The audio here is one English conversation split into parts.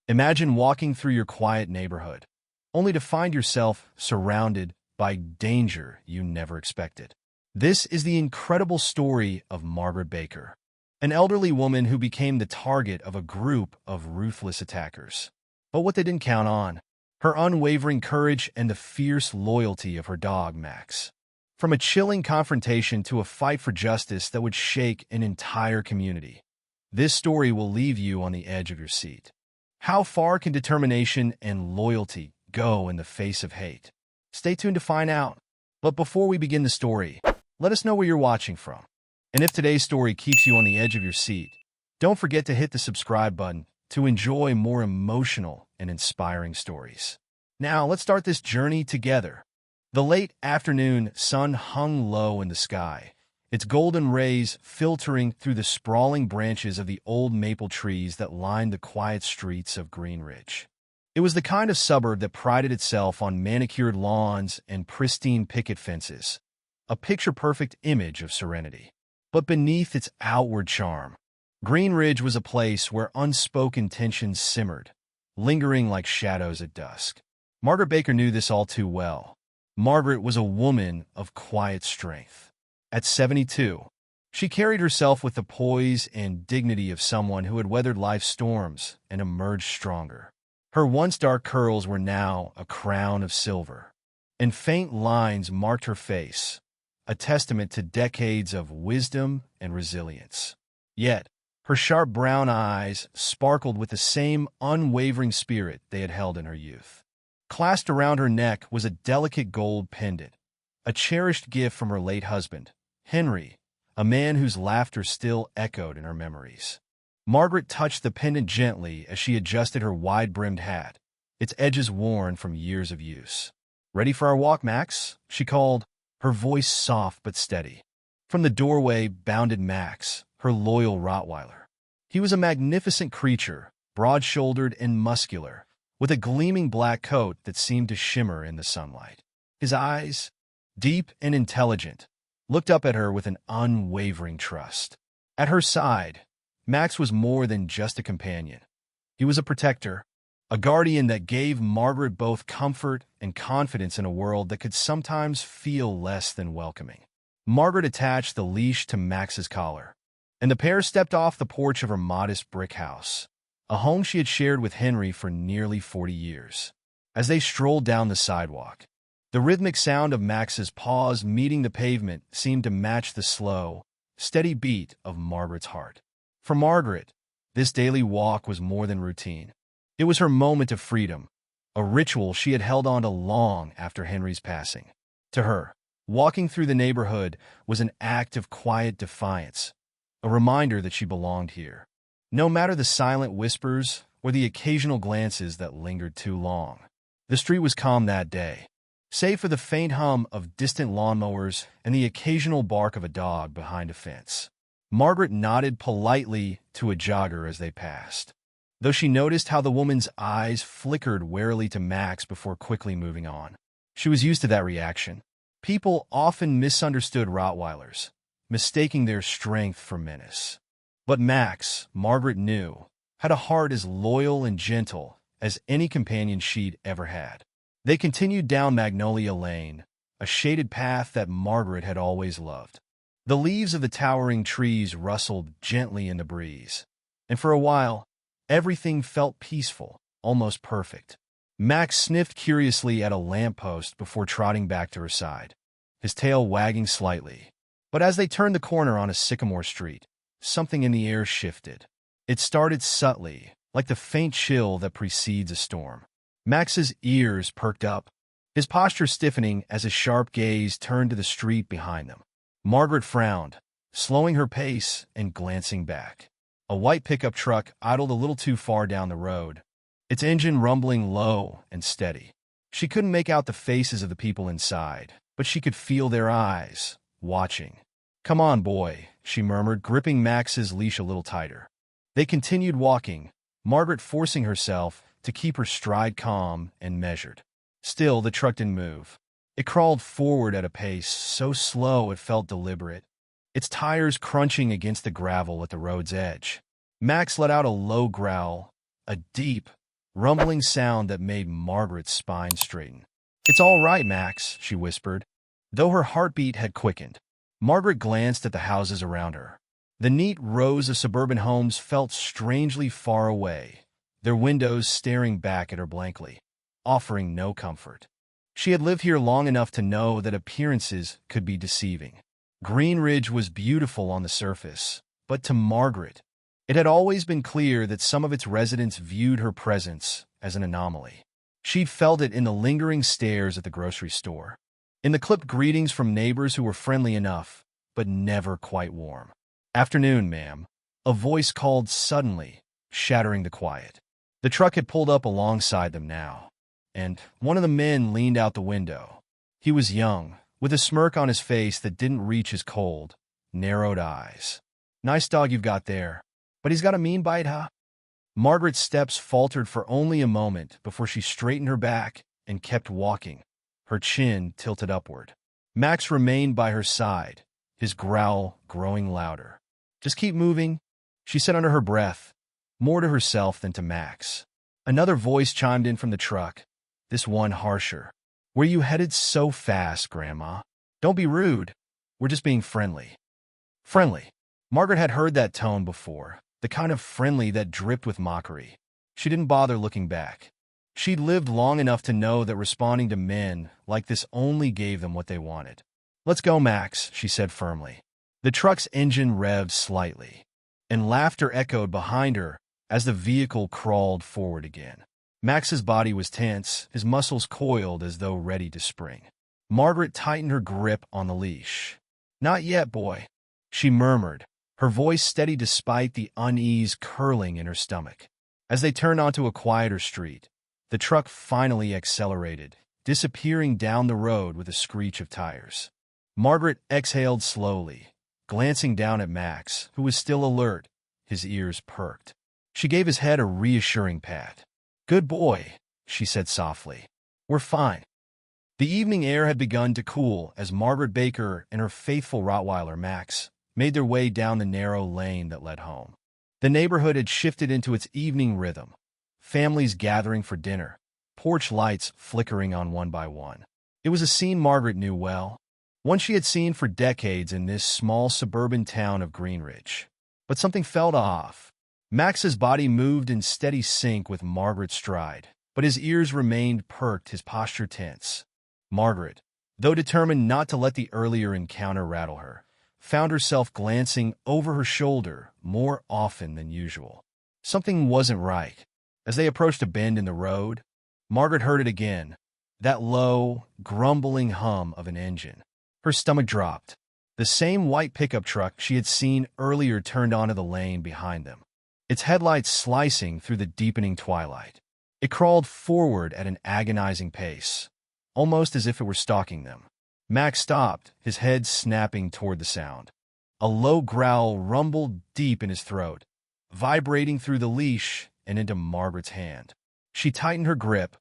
Imagine walking through your quiet neighborhood, only to find yourself surrounded by danger you never expected. This is the incredible story of Margaret Baker, an elderly woman who became the target of a group of ruthless attackers. But what they didn't count on, her unwavering courage and the fierce loyalty of her dog, Max. From a chilling confrontation to a fight for justice that would shake an entire community, this story will leave you on the edge of your seat. How far can determination and loyalty go in the face of hate? Stay tuned to find out. But before we begin the story, let us know where you're watching from. And if today's story keeps you on the edge of your seat, don't forget to hit the subscribe button to enjoy more emotional and inspiring stories. Now, let's start this journey together. The late afternoon sun hung low in the sky, its golden rays filtering through the sprawling branches of the old maple trees that lined the quiet streets of Green Ridge. It was the kind of suburb that prided itself on manicured lawns and pristine picket fences, a picture-perfect image of serenity. But beneath its outward charm, Green Ridge was a place where unspoken tensions simmered, lingering like shadows at dusk. Margaret Baker knew this all too well. Margaret was a woman of quiet strength. At 72, she carried herself with the poise and dignity of someone who had weathered life's storms and emerged stronger. Her once dark curls were now a crown of silver, and faint lines marked her face, a testament to decades of wisdom and resilience. Yet, her sharp brown eyes sparkled with the same unwavering spirit they had held in her youth. Clasped around her neck was a delicate gold pendant, a cherished gift from her late husband, Henry, a man whose laughter still echoed in her memories. Margaret touched the pendant gently as she adjusted her wide-brimmed hat, its edges worn from years of use. "Ready for our walk, Max?" she called, her voice soft but steady. From the doorway bounded Max, her loyal Rottweiler. He was a magnificent creature, broad-shouldered and muscular, with a gleaming black coat that seemed to shimmer in the sunlight. His eyes, deep and intelligent, looked up at her with an unwavering trust. At her side, Max was more than just a companion. He was a protector, a guardian that gave Margaret both comfort and confidence in a world that could sometimes feel less than welcoming. Margaret attached the leash to Max's collar, and the pair stepped off the porch of her modest brick house, a home she had shared with Henry for nearly 40 years. As they strolled down the sidewalk, the rhythmic sound of Max's paws meeting the pavement seemed to match the slow, steady beat of Margaret's heart. For Margaret, this daily walk was more than routine. It was her moment of freedom, a ritual she had held on to long after Henry's passing. To her, walking through the neighborhood was an act of quiet defiance, a reminder that she belonged here. No matter the silent whispers or the occasional glances that lingered too long. The street was calm that day, save for the faint hum of distant lawnmowers and the occasional bark of a dog behind a fence. Margaret nodded politely to a jogger as they passed, though she noticed how the woman's eyes flickered warily to Max before quickly moving on. She was used to that reaction. People often misunderstood Rottweilers, mistaking their strength for menace. But Max, Margaret knew, had a heart as loyal and gentle as any companion she'd ever had. They continued down Magnolia Lane, a shaded path that Margaret had always loved. The leaves of the towering trees rustled gently in the breeze, and for a while, everything felt peaceful, almost perfect. Max sniffed curiously at a lamppost before trotting back to her side, his tail wagging slightly. But as they turned the corner on a sycamore street, something in the air shifted. It started subtly, like the faint chill that precedes a storm. Max's ears perked up, his posture stiffening as his sharp gaze turned to the street behind them. Margaret frowned, slowing her pace and glancing back. A white pickup truck idled a little too far down the road, its engine rumbling low and steady. She couldn't make out the faces of the people inside, but she could feel their eyes, watching. "Come on, boy," she murmured, gripping Max's leash a little tighter. They continued walking, Margaret forcing herself to keep her stride calm and measured. Still, the truck didn't move. It crawled forward at a pace so slow it felt deliberate, its tires crunching against the gravel at the road's edge. Max let out a low growl, a deep, rumbling sound that made Margaret's spine straighten. "It's all right, Max," she whispered, though her heartbeat had quickened. Margaret glanced at the houses around her. The neat rows of suburban homes felt strangely far away, their windows staring back at her blankly, offering no comfort. She had lived here long enough to know that appearances could be deceiving. Greenridge was beautiful on the surface, but to Margaret, it had always been clear that some of its residents viewed her presence as an anomaly. She'd felt it in the lingering stares at the grocery store, in the clipped greetings from neighbors who were friendly enough, but never quite warm. "Afternoon, ma'am," a voice called suddenly, shattering the quiet. The truck had pulled up alongside them now, and one of the men leaned out the window. He was young, with a smirk on his face that didn't reach his cold, narrowed eyes. "Nice dog you've got there. But he's got a mean bite, huh?" Margaret's steps faltered for only a moment before she straightened her back and kept walking, her chin tilted upward. Max remained by her side, his growl growing louder. "Just keep moving," she said under her breath, more to herself than to Max. Another voice chimed in from the truck, this one harsher. "Where you headed so fast, Grandma? Don't be rude. We're just being friendly." Friendly. Margaret had heard that tone before, the kind of friendly that dripped with mockery. She didn't bother looking back. She'd lived long enough to know that responding to men like this only gave them what they wanted. "Let's go, Max," she said firmly. The truck's engine revved slightly, and laughter echoed behind her as the vehicle crawled forward again. Max's body was tense, his muscles coiled as though ready to spring. Margaret tightened her grip on the leash. "Not yet, boy," she murmured, her voice steady despite the unease curling in her stomach. As they turned onto a quieter street, the truck finally accelerated, disappearing down the road with a screech of tires. Margaret exhaled slowly, glancing down at Max, who was still alert, his ears perked. She gave his head a reassuring pat. "Good boy," she said softly. "We're fine." The evening air had begun to cool as Margaret Baker and her faithful Rottweiler, Max, made their way down the narrow lane that led home. The neighborhood had shifted into its evening rhythm, families gathering for dinner, porch lights flickering on one by one. It was a scene Margaret knew well, one she had seen for decades in this small suburban town of Greenridge. But something felt off. Max's body moved in steady sync with Margaret's stride, but his ears remained perked, his posture tense. Margaret, though determined not to let the earlier encounter rattle her, found herself glancing over her shoulder more often than usual. Something wasn't right. As they approached a bend in the road, Margaret heard it again, that low, grumbling hum of an engine. Her stomach dropped. The same white pickup truck she had seen earlier turned onto the lane behind them, its headlights slicing through the deepening twilight. It crawled forward at an agonizing pace, almost as if it were stalking them. Max stopped, his head snapping toward the sound. A low growl rumbled deep in his throat, vibrating through the leash and into Margaret's hand. She tightened her grip,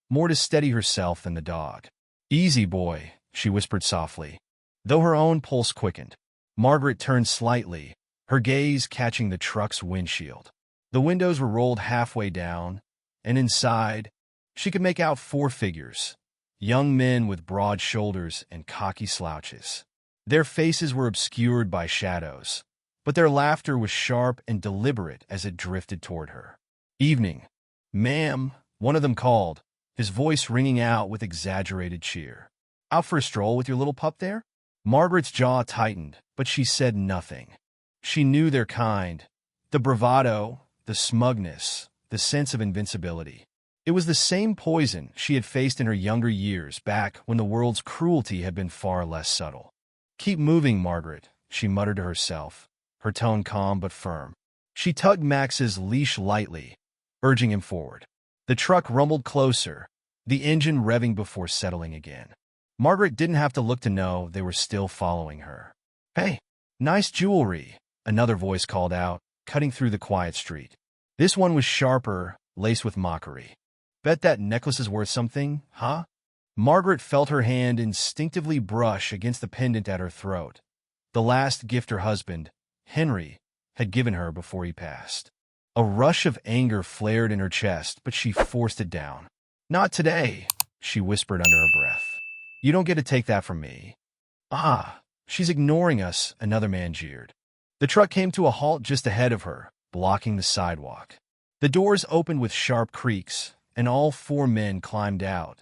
more to steady herself than the dog. "Easy, boy," she whispered softly, though her own pulse quickened. Margaret turned slightly, her gaze catching the truck's windshield. The windows were rolled halfway down, and inside, she could make out 4 figures, young men with broad shoulders and cocky slouches. Their faces were obscured by shadows, but their laughter was sharp and deliberate as it drifted toward her. "Evening, ma'am," one of them called, his voice ringing out with exaggerated cheer. "Out for a stroll with your little pup there?" Margaret's jaw tightened, but she said nothing. She knew their kind, the bravado, the smugness, the sense of invincibility. It was the same poison she had faced in her younger years, back when the world's cruelty had been far less subtle. "Keep moving, Margaret," she muttered to herself, her tone calm but firm. She tugged Max's leash lightly, urging him forward. The truck rumbled closer, the engine revving before settling again. Margaret didn't have to look to know they were still following her. "Hey, nice jewelry," another voice called out, cutting through the quiet street. This one was sharper, laced with mockery. "Bet that necklace is worth something, huh?" Margaret felt her hand instinctively brush against the pendant at her throat, the last gift her husband, Henry, had given her before he passed. A rush of anger flared in her chest, but she forced it down. "Not today," she whispered under her breath. "You don't get to take that from me." "Ah, she's ignoring us," another man jeered. The truck came to a halt just ahead of her, blocking the sidewalk. The doors opened with sharp creaks, and all four men climbed out,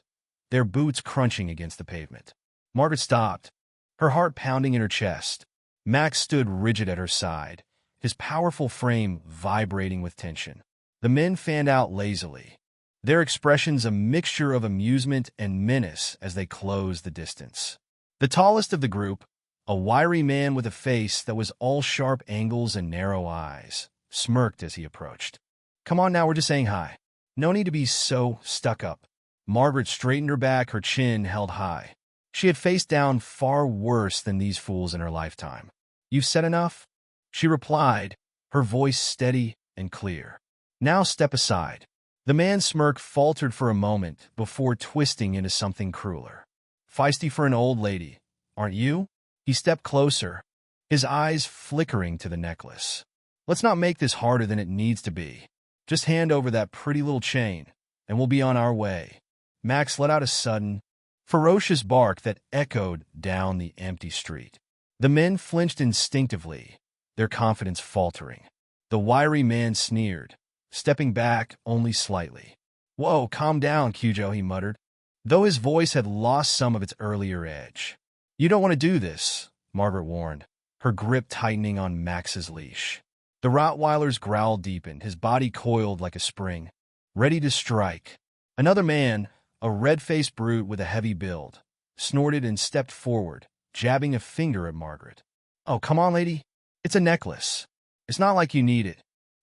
their boots crunching against the pavement. Margaret stopped, her heart pounding in her chest. Max stood rigid at her side, his powerful frame vibrating with tension. The men fanned out lazily, their expressions a mixture of amusement and menace as they closed the distance. The tallest of the group, a wiry man with a face that was all sharp angles and narrow eyes, smirked as he approached. "Come on now, we're just saying hi. No need to be so stuck up." Margaret straightened her back, her chin held high. She had faced down far worse than these fools in her lifetime. "You've said enough?" she replied, her voice steady and clear. "Now step aside." The man's smirk faltered for a moment before twisting into something crueler. "Feisty for an old lady, aren't you?" He stepped closer, his eyes flickering to the necklace. "Let's not make this harder than it needs to be. Just hand over that pretty little chain, and we'll be on our way." Max let out a sudden, ferocious bark that echoed down the empty street. The men flinched instinctively, their confidence faltering. The wiry man sneered, stepping back only slightly. "Whoa, calm down, Cujo," he muttered, though his voice had lost some of its earlier edge. "You don't want to do this," Margaret warned, her grip tightening on Max's leash. The Rottweiler's growl deepened, his body coiled like a spring, ready to strike. Another man, a red-faced brute with a heavy build, snorted and stepped forward, jabbing a finger at Margaret. "Oh, come on, lady. It's a necklace. It's not like you need it.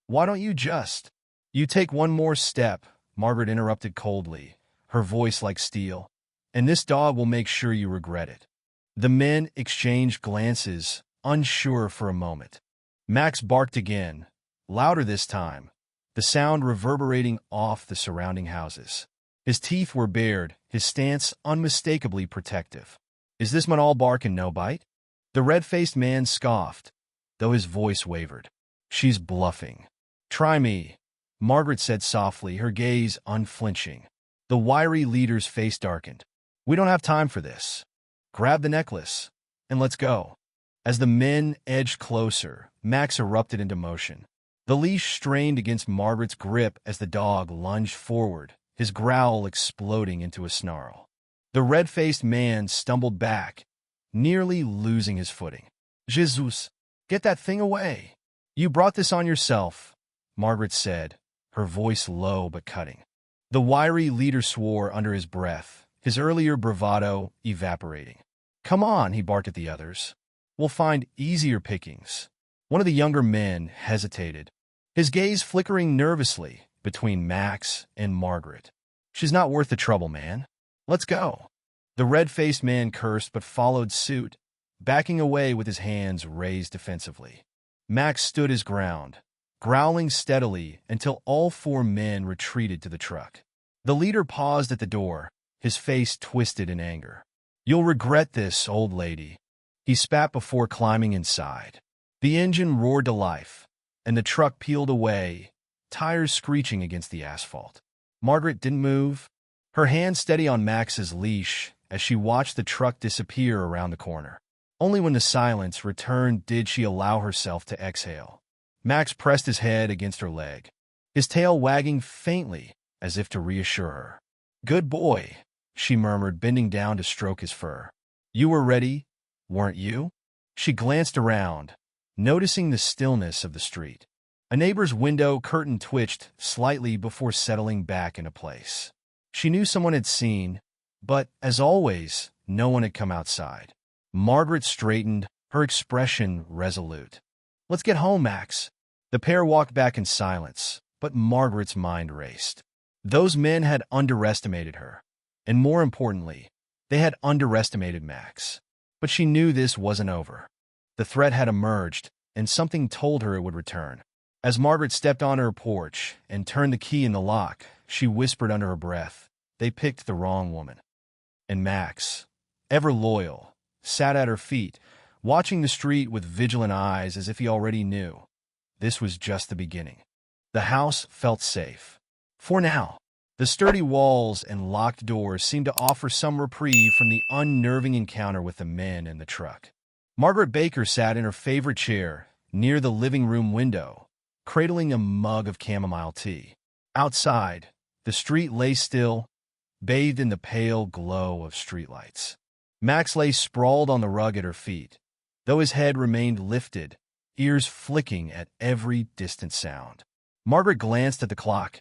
Why don't you just—" "You take one more step," Margaret interrupted coldly, her voice like steel, "and this dog will make sure you regret it." The men exchanged glances, unsure for a moment. Max barked again, louder this time, the sound reverberating off the surrounding houses. His teeth were bared, his stance unmistakably protective. "Is this one all bark and no bite?" The red-faced man scoffed, though his voice wavered. "She's bluffing." "Try me," Margaret said softly, her gaze unflinching. The wiry leader's face darkened. "We don't have time for this. Grab the necklace, and let's go." As the men edged closer, Max erupted into motion. The leash strained against Margaret's grip as the dog lunged forward, his growl exploding into a snarl. The red-faced man stumbled back, nearly losing his footing. "Jesus, get that thing away. You brought this on yourself," Margaret said, her voice low but cutting. The wiry leader swore under his breath, his earlier bravado evaporating. "Come on," he barked at the others. "We'll find easier pickings." One of the younger men hesitated, his gaze flickering nervously between Max and Margaret. "She's not worth the trouble, man. Let's go." The red-faced man cursed but followed suit, backing away with his hands raised defensively. Max stood his ground, growling steadily until all four men retreated to the truck. The leader paused at the door, his face twisted in anger. "You'll regret this, old lady," he spat before climbing inside. The engine roared to life, and the truck peeled away, tires screeching against the asphalt. Margaret didn't move, her hand steady on Max's leash as she watched the truck disappear around the corner. Only when the silence returned did she allow herself to exhale. Max pressed his head against her leg, his tail wagging faintly as if to reassure her. "Good boy," she murmured, bending down to stroke his fur. "You were ready, weren't you?" She glanced around, noticing the stillness of the street. A neighbor's window curtain twitched slightly before settling back into place. She knew someone had seen, but, as always, no one had come outside. Margaret straightened, her expression resolute. "Let's get home, Max." The pair walked back in silence, but Margaret's mind raced. Those men had underestimated her, and more importantly, they had underestimated Max. But she knew this wasn't over. The threat had emerged, and something told her it would return. As Margaret stepped on her porch and turned the key in the lock, she whispered under her breath, "They picked the wrong woman." And Max, ever loyal, sat at her feet, watching the street with vigilant eyes as if he already knew. This was just the beginning. The house felt safe. For now. The sturdy walls and locked doors seemed to offer some reprieve from the unnerving encounter with the men in the truck. Margaret Baker sat in her favorite chair, near the living room window, cradling a mug of chamomile tea. Outside, the street lay still, bathed in the pale glow of streetlights. Max lay sprawled on the rug at her feet, though his head remained lifted, ears flicking at every distant sound. Margaret glanced at the clock.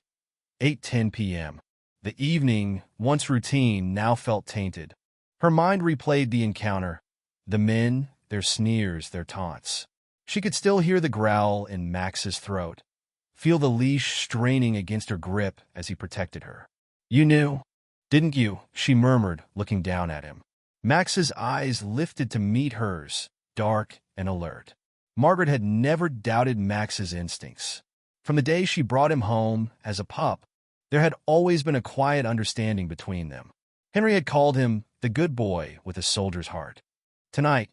8:10 p.m. The evening, once routine, now felt tainted. Her mind replayed the encounter, the men, their sneers, their taunts. She could still hear the growl in Max's throat, feel the leash straining against her grip as he protected her. "You knew, didn't you?" she murmured, looking down at him. Max's eyes lifted to meet hers, dark and alert. Margaret had never doubted Max's instincts. From the day she brought him home as a pup, there had always been a quiet understanding between them. Henry had called him the good boy with a soldier's heart. Tonight,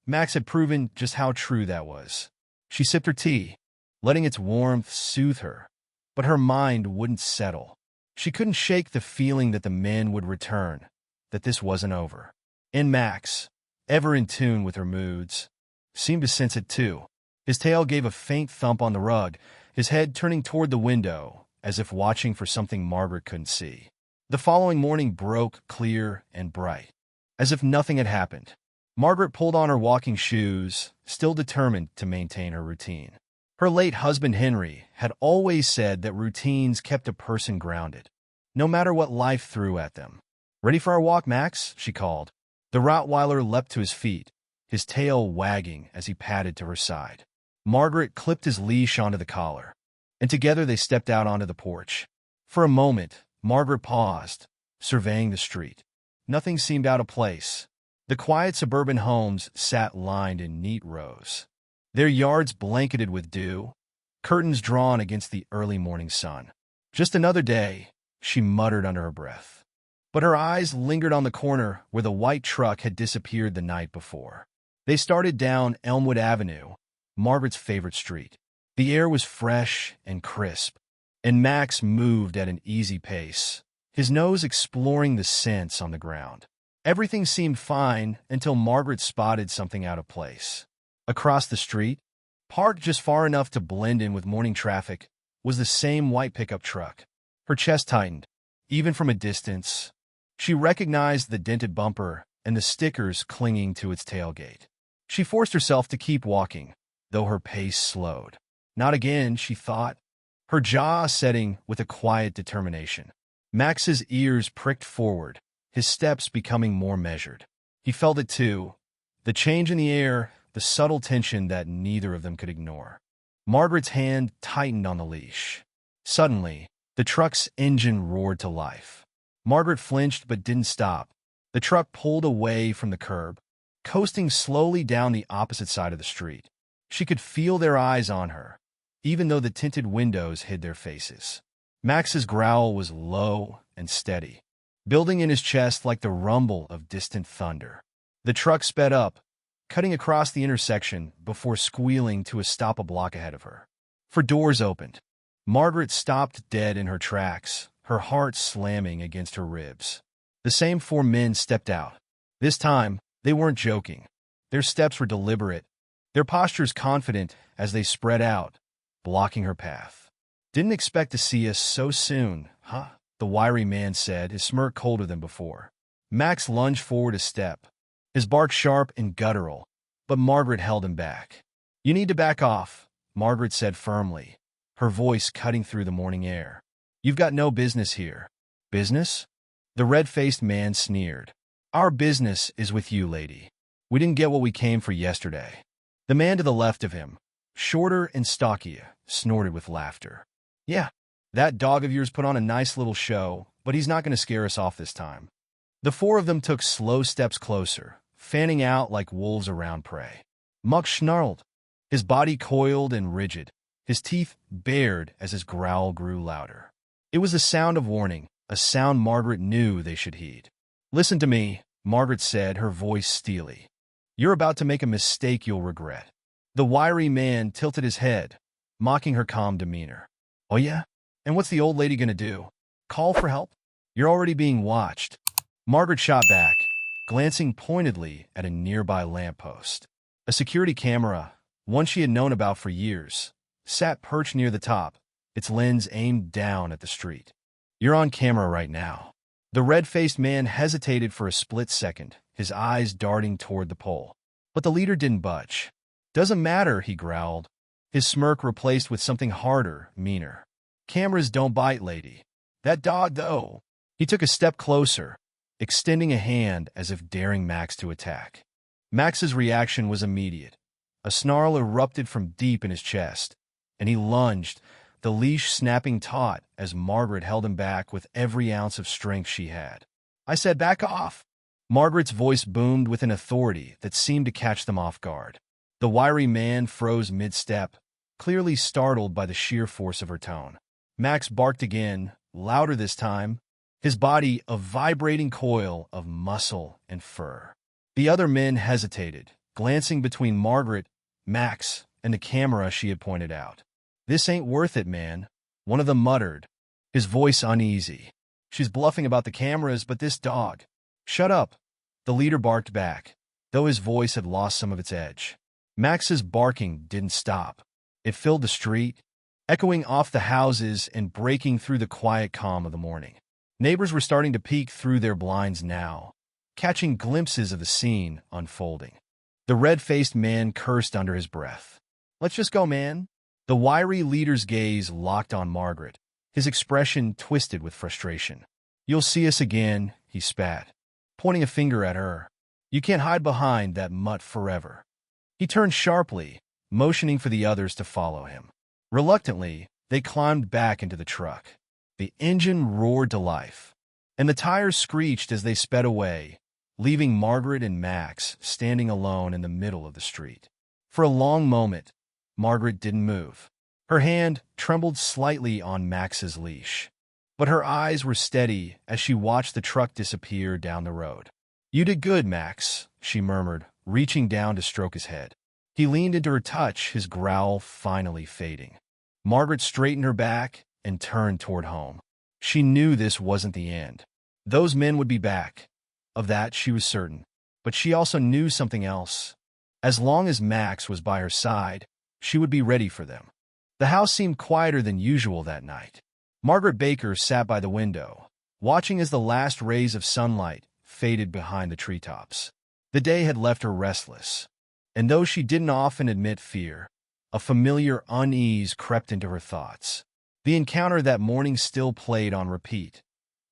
Max had proven just how true that was. She sipped her tea, letting its warmth soothe her, but her mind wouldn't settle. She couldn't shake the feeling that the men would return, that this wasn't over. And Max, ever in tune with her moods, seemed to sense it too. His tail gave a faint thump on the rug, his head turning toward the window, as if watching for something Margaret couldn't see. The following morning broke clear and bright, as if nothing had happened. Margaret pulled on her walking shoes, still determined to maintain her routine. Her late husband Henry had always said that routines kept a person grounded, no matter what life threw at them. "Ready for our walk, Max?" she called. The Rottweiler leapt to his feet, his tail wagging as he padded to her side. Margaret clipped his leash onto the collar, and together they stepped out onto the porch. For a moment, Margaret paused, surveying the street. Nothing seemed out of place. The quiet suburban homes sat lined in neat rows, their yards blanketed with dew, curtains drawn against the early morning sun. "Just another day," she muttered under her breath. But her eyes lingered on the corner where the white truck had disappeared the night before. They started down Elmwood Avenue, Margaret's favorite street. The air was fresh and crisp, and Max moved at an easy pace, his nose exploring the scents on the ground. Everything seemed fine until Margaret spotted something out of place. Across the street, parked just far enough to blend in with morning traffic, was the same white pickup truck. Her chest tightened, even from a distance. She recognized the dented bumper and the stickers clinging to its tailgate. She forced herself to keep walking, though her pace slowed. Not again, she thought, her jaw setting with a quiet determination. Max's ears pricked forward, his steps becoming more measured. He felt it too, the change in the air, the subtle tension that neither of them could ignore. Margaret's hand tightened on the leash. Suddenly, the truck's engine roared to life. Margaret flinched but didn't stop. The truck pulled away from the curb, coasting slowly down the opposite side of the street. She could feel their eyes on her, even though the tinted windows hid their faces. Max's growl was low and steady, building in his chest like the rumble of distant thunder. The truck sped up, cutting across the intersection before squealing to a stop a block ahead of her. For doors opened. Margaret stopped dead in her tracks, her heart slamming against her ribs. The same four men stepped out. This time, they weren't joking. Their steps were deliberate, their postures confident as they spread out, blocking her path. "Didn't expect to see us so soon, huh?" the wiry man said, his smirk colder than before. Max lunged forward a step, his bark sharp and guttural, but Margaret held him back. "You need to back off," Margaret said firmly, her voice cutting through the morning air. "You've got no business here." "Business?" The red-faced man sneered. "Our business is with you, lady. We didn't get what we came for yesterday." The man to the left of him, shorter and stockier, snorted with laughter. "Yeah, that dog of yours put on a nice little show, but he's not going to scare us off this time." The four of them took slow steps closer, fanning out like wolves around prey. Muck snarled, his body coiled and rigid, his teeth bared as his growl grew louder. It was a sound of warning, a sound Margaret knew they should heed. "Listen to me," Margaret said, her voice steely. "You're about to make a mistake you'll regret." The wiry man tilted his head, mocking her calm demeanor. Oh yeah? And what's the old lady gonna do? Call for help? You're already being watched. Margaret shot back, glancing pointedly at a nearby lamppost. A security camera, one she had known about for years, sat perched near the top, its lens aimed down at the street. You're on camera right now. The red-faced man hesitated for a split second, his eyes darting toward the pole. But the leader didn't budge. Doesn't matter, he growled, his smirk replaced with something harder, meaner. Cameras don't bite, lady. That dog, though. He took a step closer, extending a hand as if daring Max to attack. Max's reaction was immediate. A snarl erupted from deep in his chest, and he lunged, the leash snapping taut as Margaret held him back with every ounce of strength she had. I said, back off! Margaret's voice boomed with an authority that seemed to catch them off guard. The wiry man froze mid-step, clearly startled by the sheer force of her tone. Max barked again, louder this time, his body a vibrating coil of muscle and fur. The other men hesitated, glancing between Margaret, Max, and the camera she had pointed out. This ain't worth it, man, one of them muttered, his voice uneasy. She's bluffing about the cameras, but this dog. Shut up, the leader barked back, though his voice had lost some of its edge. Max's barking didn't stop. It filled the street, echoing off the houses and breaking through the quiet calm of the morning. Neighbors were starting to peek through their blinds now, catching glimpses of the scene unfolding. The red-faced man cursed under his breath. Let's just go, man. The wiry leader's gaze locked on Margaret, his expression twisted with frustration. You'll see us again, he spat, pointing a finger at her. You can't hide behind that mutt forever. He turned sharply, motioning for the others to follow him. Reluctantly, they climbed back into the truck. The engine roared to life, and the tires screeched as they sped away, leaving Margaret and Max standing alone in the middle of the street. For a long moment, Margaret didn't move. Her hand trembled slightly on Max's leash, but her eyes were steady as she watched the truck disappear down the road. You did good, Max, she murmured, reaching down to stroke his head. He leaned into her touch, his growl finally fading. Margaret straightened her back and turned toward home. She knew this wasn't the end. Those men would be back. Of that she was certain. But she also knew something else. As long as Max was by her side, she would be ready for them. The house seemed quieter than usual that night. Margaret Baker sat by the window, watching as the last rays of sunlight faded behind the treetops. The day had left her restless, and though she didn't often admit fear, a familiar unease crept into her thoughts. The encounter that morning still played on repeat.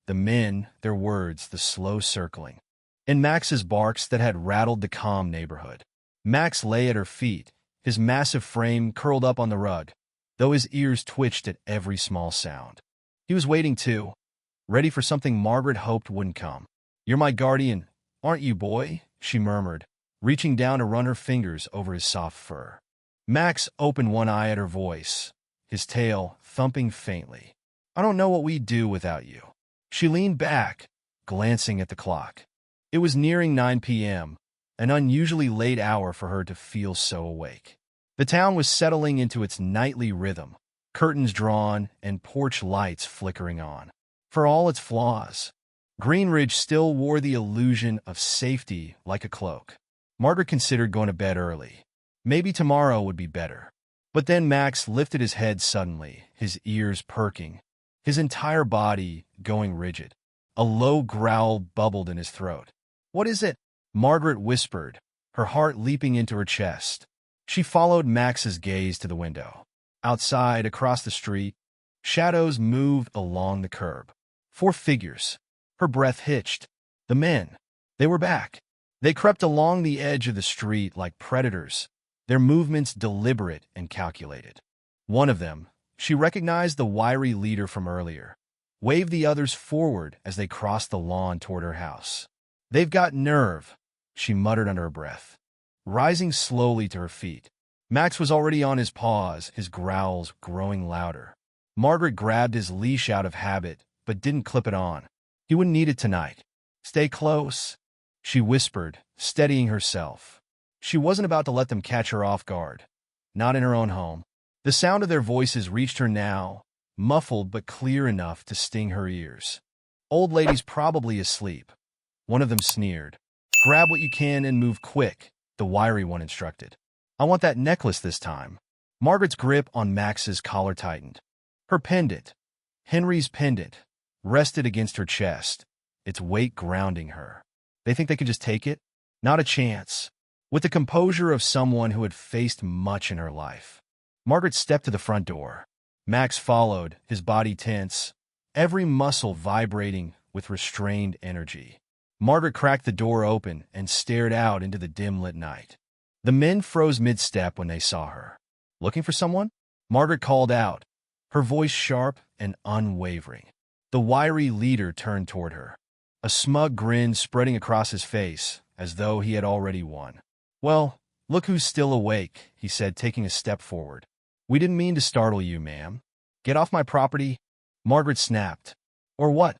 The men, their words, the slow circling, and Max's barks that had rattled the calm neighborhood. Max lay at her feet, his massive frame curled up on the rug, though his ears twitched at every small sound. He was waiting too, ready for something Margaret hoped wouldn't come. You're my guardian, aren't you, boy? She murmured, reaching down to run her fingers over his soft fur. Max opened one eye at her voice, his tail thumping faintly. I don't know what we'd do without you. She leaned back, glancing at the clock. It was nearing 9 p.m., an unusually late hour for her to feel so awake. The town was settling into its nightly rhythm, curtains drawn and porch lights flickering on. For all its flaws, Greenridge still wore the illusion of safety like a cloak. Margaret considered going to bed early. Maybe tomorrow would be better. But then Max lifted his head suddenly, his ears perking, his entire body going rigid. A low growl bubbled in his throat. What is it? Margaret whispered, her heart leaping into her chest. She followed Max's gaze to the window. Outside, across the street, shadows moved along the curb. 4 figures. Her breath hitched. The men. They were back. They crept along the edge of the street like predators, their movements deliberate and calculated. One of them, she recognized the wiry leader from earlier, waved the others forward as they crossed the lawn toward her house. They've got nerve, she muttered under her breath, rising slowly to her feet. Max was already on his paws, his growls growing louder. Margaret grabbed his leash out of habit, but didn't clip it on. He wouldn't need it tonight. Stay close, she whispered, steadying herself. She wasn't about to let them catch her off guard. Not in her own home. The sound of their voices reached her now, muffled but clear enough to sting her ears. "Old lady's probably asleep." One of them sneered. "Grab what you can and move quick," the wiry one instructed. "I want that necklace this time." Margaret's grip on Max's collar tightened. Her pendant, Henry's pendant, rested against her chest, its weight grounding her. They think they can just take it? Not a chance. With the composure of someone who had faced much in her life, Margaret stepped to the front door. Max followed, his body tense, every muscle vibrating with restrained energy. Margaret cracked the door open and stared out into the dim-lit night. The men froze mid-step when they saw her. "Looking for someone?" Margaret called out, her voice sharp and unwavering. The wiry leader turned toward her, a smug grin spreading across his face, as though he had already won. "Well, look who's still awake," he said, taking a step forward. "We didn't mean to startle you, ma'am." "Get off my property," Margaret snapped. "Or what?"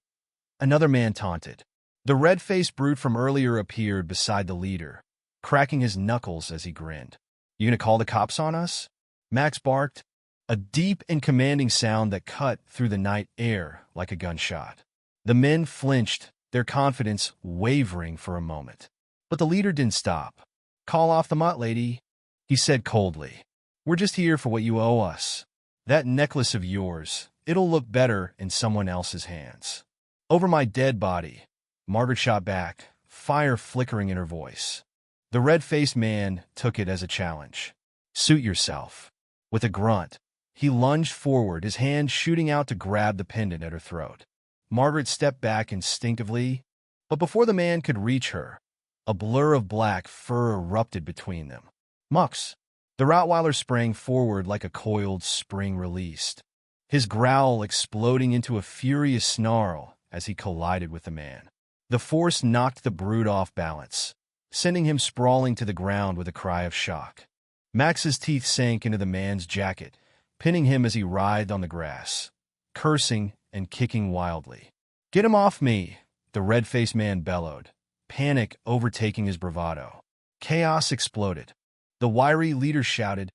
Another man taunted. The red-faced brute from earlier appeared beside the leader, cracking his knuckles as he grinned. "You gonna call the cops on us?" Max barked, a deep and commanding sound that cut through the night air like a gunshot. The men flinched, their confidence wavering for a moment. But the leader didn't stop. "Call off the mutt, lady," he said coldly. "We're just here for what you owe us. That necklace of yours, it'll look better in someone else's hands." "Over my dead body," Margaret shot back, fire flickering in her voice. The red-faced man took it as a challenge. "Suit yourself." With a grunt, he lunged forward, his hand shooting out to grab the pendant at her throat. Margaret stepped back instinctively, but before the man could reach her, a blur of black fur erupted between them. "Mux!" The Rottweiler sprang forward like a coiled spring released, his growl exploding into a furious snarl as he collided with the man. The force knocked the brute off balance, sending him sprawling to the ground with a cry of shock. Max's teeth sank into the man's jacket, pinning him as he writhed on the grass, cursing and kicking wildly. "Get him off me!" the red-faced man bellowed, panic overtaking his bravado. Chaos exploded. The wiry leader shouted,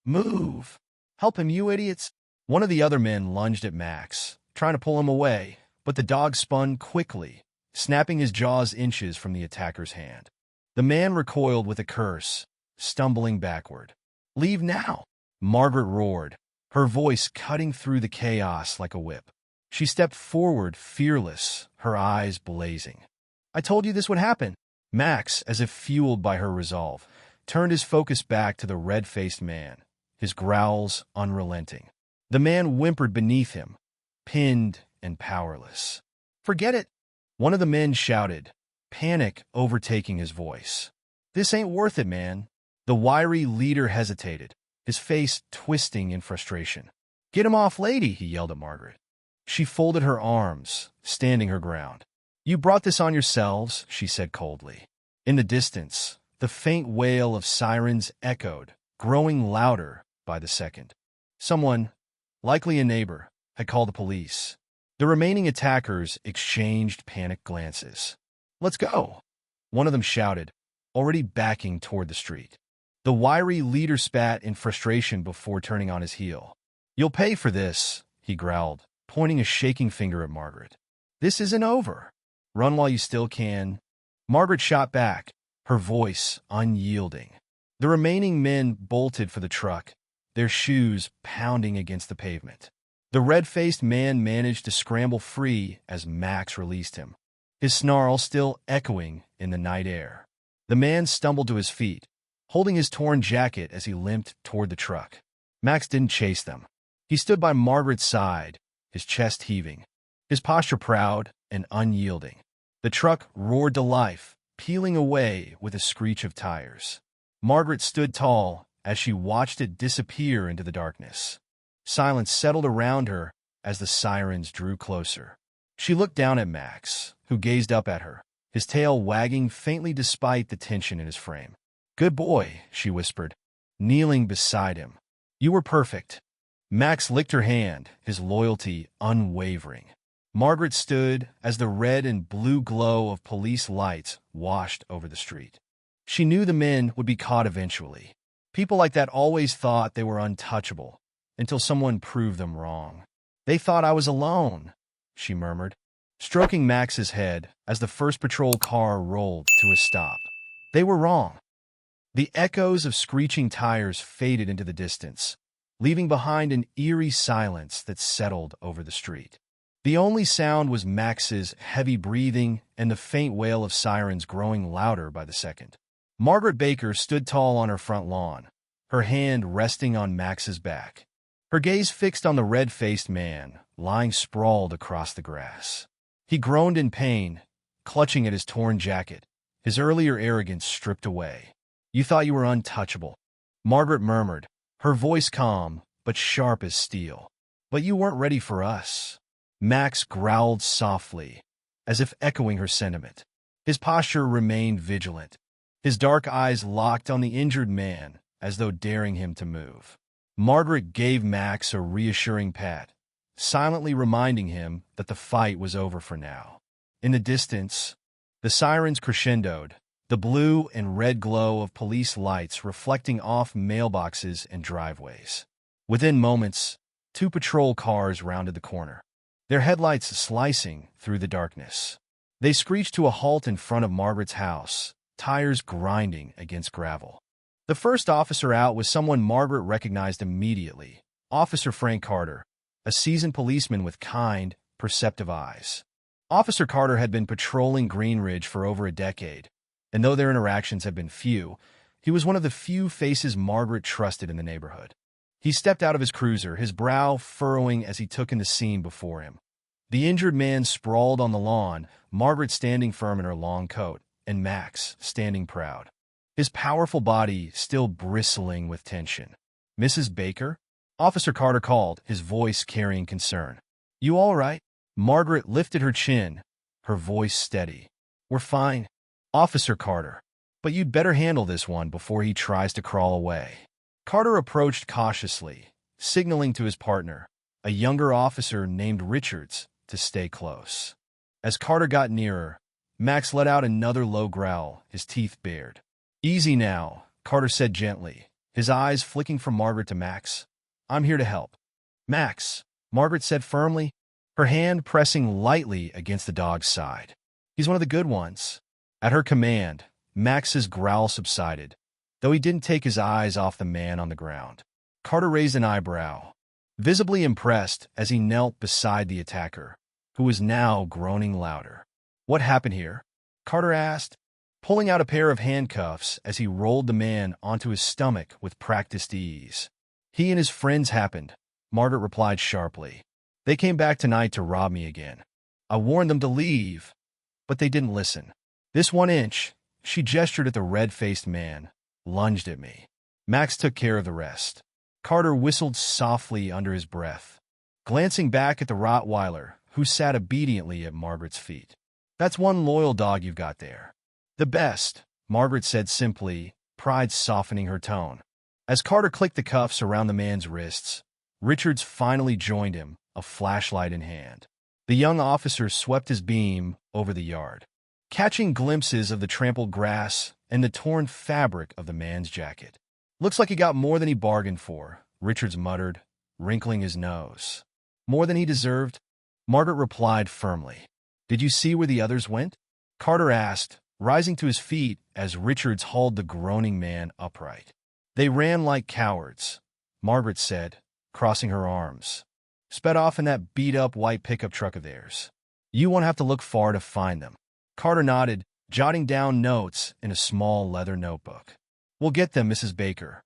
"Move! Help him, you idiots!" One of the other men lunged at Max, trying to pull him away, but the dog spun quickly, snapping his jaws inches from the attacker's hand. The man recoiled with a curse, stumbling backward. "Leave now!" Margaret roared, her voice cutting through the chaos like a whip. She stepped forward, fearless, her eyes blazing. "I told you this would happen." Max, as if fueled by her resolve, turned his focus back to the red-faced man, his growls unrelenting. The man whimpered beneath him, pinned and powerless. "Forget it!" One of the men shouted, panic overtaking his voice. "This ain't worth it, man." The wiry leader hesitated, his face twisting in frustration. "Get him off, lady," he yelled at Margaret. She folded her arms, standing her ground. "You brought this on yourselves," she said coldly. In the distance, the faint wail of sirens echoed, growing louder by the second. Someone, likely a neighbor, had called the police. The remaining attackers exchanged panicked glances. "Let's go," one of them shouted, already backing toward the street. The wiry leader spat in frustration before turning on his heel. "You'll pay for this," he growled, pointing a shaking finger at Margaret. "This isn't over. Run while you still can." Margaret shot back, her voice unyielding. The remaining men bolted for the truck, their shoes pounding against the pavement. The red-faced man managed to scramble free as Max released him, his snarl still echoing in the night air. The man stumbled to his feet, holding his torn jacket as he limped toward the truck. Max didn't chase them. He stood by Margaret's side, his chest heaving, his posture proud and unyielding. The truck roared to life, peeling away with a screech of tires. Margaret stood tall as she watched it disappear into the darkness. Silence settled around her as the sirens drew closer. She looked down at Max, who gazed up at her, his tail wagging faintly despite the tension in his frame. "Good boy," she whispered, kneeling beside him. "You were perfect." Max licked her hand, his loyalty unwavering. Margaret stood as the red and blue glow of police lights washed over the street. She knew the men would be caught eventually. People like that always thought they were untouchable, until someone proved them wrong. They thought I was alone, she murmured, stroking Max's head as the first patrol car rolled to a stop. They were wrong. The echoes of screeching tires faded into the distance, leaving behind an eerie silence that settled over the street. The only sound was Max's heavy breathing and the faint wail of sirens growing louder by the second. Margaret Baker stood tall on her front lawn, her hand resting on Max's back, her gaze fixed on the red-faced man lying sprawled across the grass. He groaned in pain, clutching at his torn jacket, his earlier arrogance stripped away. "You thought you were untouchable," Margaret murmured, her voice calm but sharp as steel. "But you weren't ready for us." Max growled softly, as if echoing her sentiment. His posture remained vigilant, his dark eyes locked on the injured man as though daring him to move. Margaret gave Max a reassuring pat, silently reminding him that the fight was over for now. In the distance, the sirens crescendoed, the blue and red glow of police lights reflecting off mailboxes and driveways. Within moments, 2 patrol cars rounded the corner, their headlights slicing through the darkness. They screeched to a halt in front of Margaret's house, tires grinding against gravel. The first officer out was someone Margaret recognized immediately, Officer Frank Carter, a seasoned policeman with kind, perceptive eyes. Officer Carter had been patrolling Green Ridge for over a decade, and though their interactions had been few, he was one of the few faces Margaret trusted in the neighborhood. He stepped out of his cruiser, his brow furrowing as he took in the scene before him. The injured man sprawled on the lawn, Margaret standing firm in her long coat, and Max standing proud, his powerful body still bristling with tension. "Mrs. Baker?" Officer Carter called, his voice carrying concern. "You all right?" Margaret lifted her chin, her voice steady. "We're fine, Officer Carter, but you'd better handle this one before he tries to crawl away." Carter approached cautiously, signaling to his partner, a younger officer named Richards, to stay close. As Carter got nearer, Max let out another low growl, his teeth bared. "Easy now," Carter said gently, his eyes flicking from Margaret to Max. "I'm here to help." "Max," Margaret said firmly, her hand pressing lightly against the dog's side. "He's one of the good ones." At her command, Max's growl subsided, though he didn't take his eyes off the man on the ground. Carter raised an eyebrow, visibly impressed as he knelt beside the attacker, who was now groaning louder. "What happened here?" Carter asked, pulling out a pair of handcuffs as he rolled the man onto his stomach with practiced ease. "He and his friends happened," Margaret replied sharply. "They came back tonight to rob me again. I warned them to leave, but they didn't listen. This 1 inch," she gestured at the red-faced man, "lunged at me. Max took care of the rest." Carter whistled softly under his breath, glancing back at the Rottweiler, who sat obediently at Margaret's feet. "That's one loyal dog you've got there." "The best," Margaret said simply, pride softening her tone. As Carter clicked the cuffs around the man's wrists, Richards finally joined him, a flashlight in hand. The young officer swept his beam over the yard, catching glimpses of the trampled grass and the torn fabric of the man's jacket. "Looks like he got more than he bargained for," Richards muttered, wrinkling his nose. "More than he deserved?" Margaret replied firmly. "Did you see where the others went?" Carter asked, rising to his feet as Richards hauled the groaning man upright. "They ran like cowards," Margaret said, crossing her arms. "Sped off in that beat-up white pickup truck of theirs. You won't have to look far to find them." Carter nodded, jotting down notes in a small leather notebook. "We'll get them, Mrs. Baker.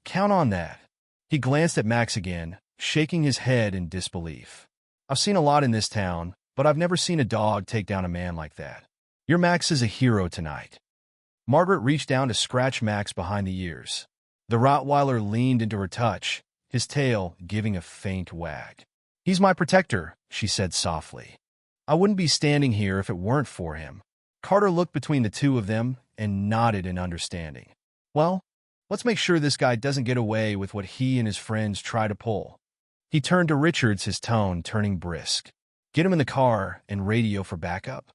Count on that." He glanced at Max again, shaking his head in disbelief. "I've seen a lot in this town, but I've never seen a dog take down a man like that. Your Max is a hero tonight." Margaret reached down to scratch Max behind the ears. The Rottweiler leaned into her touch, his tail giving a faint wag. "He's my protector," she said softly. "I wouldn't be standing here if it weren't for him." Carter looked between the two of them and nodded in understanding. "Well, let's make sure this guy doesn't get away with what he and his friends try to pull." He turned to Richards, his tone turning brisk. "Get him in the car and radio for backup.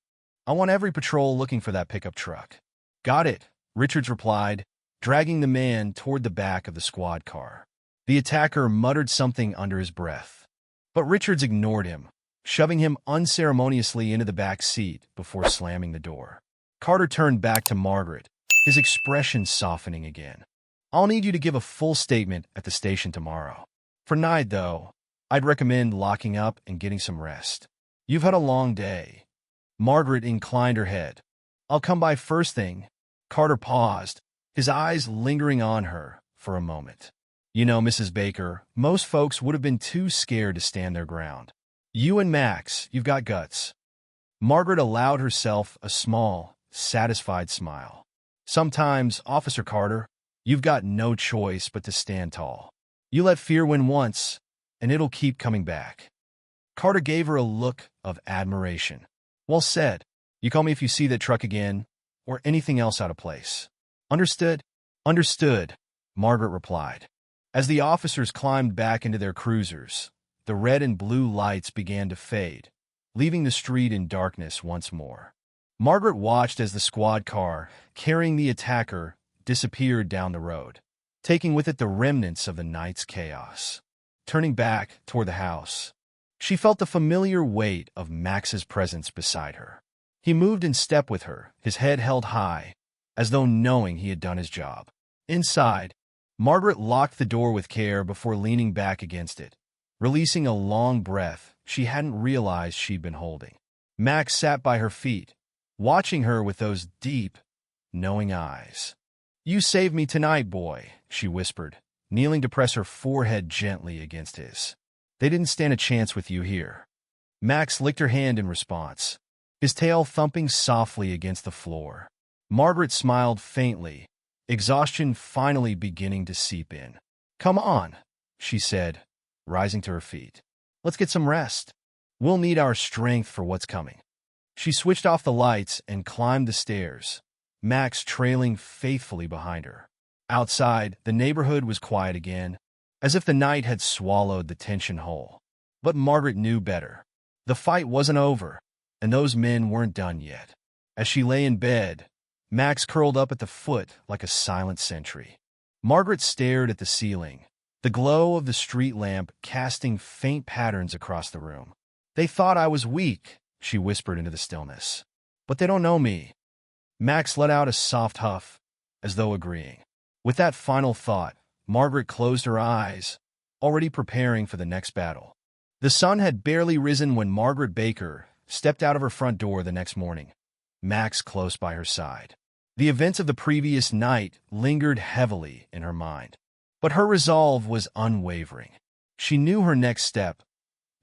I want every patrol looking for that pickup truck." "Got it," Richards replied, dragging the man toward the back of the squad car. The attacker muttered something under his breath. But Richards ignored him, shoving him unceremoniously into the back seat before slamming the door. Carter turned back to Margaret, his expression softening again. I'll need you to give a full statement at the station tomorrow. For tonight, though, I'd recommend locking up and getting some rest. You've had a long day. Margaret inclined her head. I'll come by first thing. Carter paused, his eyes lingering on her for a moment. You know, Mrs. Baker, most folks would have been too scared to stand their ground. You and Max, you've got guts. Margaret allowed herself a small, satisfied smile. Sometimes, Officer Carter, you've got no choice but to stand tall. You let fear win once, and it'll keep coming back. Carter gave her a look of admiration. Well said. You call me if you see that truck again, or anything else out of place. Understood? Understood, Margaret replied. As the officers climbed back into their cruisers, the red and blue lights began to fade, leaving the street in darkness once more. Margaret watched as the squad car, carrying the attacker, disappeared down the road, taking with it the remnants of the night's chaos. Turning back toward the house, she felt the familiar weight of Max's presence beside her. He moved in step with her, his head held high, as though knowing he had done his job. Inside, Margaret locked the door with care before leaning back against it, releasing a long breath she hadn't realized she'd been holding. Max sat by her feet, watching her with those deep, knowing eyes. You saved me tonight, boy, she whispered, kneeling to press her forehead gently against his. They didn't stand a chance with you here. Max licked her hand in response, his tail thumping softly against the floor. Margaret smiled faintly, exhaustion finally beginning to seep in. Come on, she said, rising to her feet. Let's get some rest. We'll need our strength for what's coming. She switched off the lights and climbed the stairs, Max trailing faithfully behind her. Outside, the neighborhood was quiet again, as if the night had swallowed the tension whole. But Margaret knew better. The fight wasn't over, and those men weren't done yet. As she lay in bed, Max curled up at the foot like a silent sentry. Margaret stared at the ceiling, the glow of the street lamp casting faint patterns across the room. They thought I was weak, she whispered into the stillness. But they don't know me. Max let out a soft huff, as though agreeing. With that final thought, Margaret closed her eyes, already preparing for the next battle. The sun had barely risen when Margaret Baker stepped out of her front door the next morning, Max close by her side. The events of the previous night lingered heavily in her mind, but her resolve was unwavering. She knew her next step: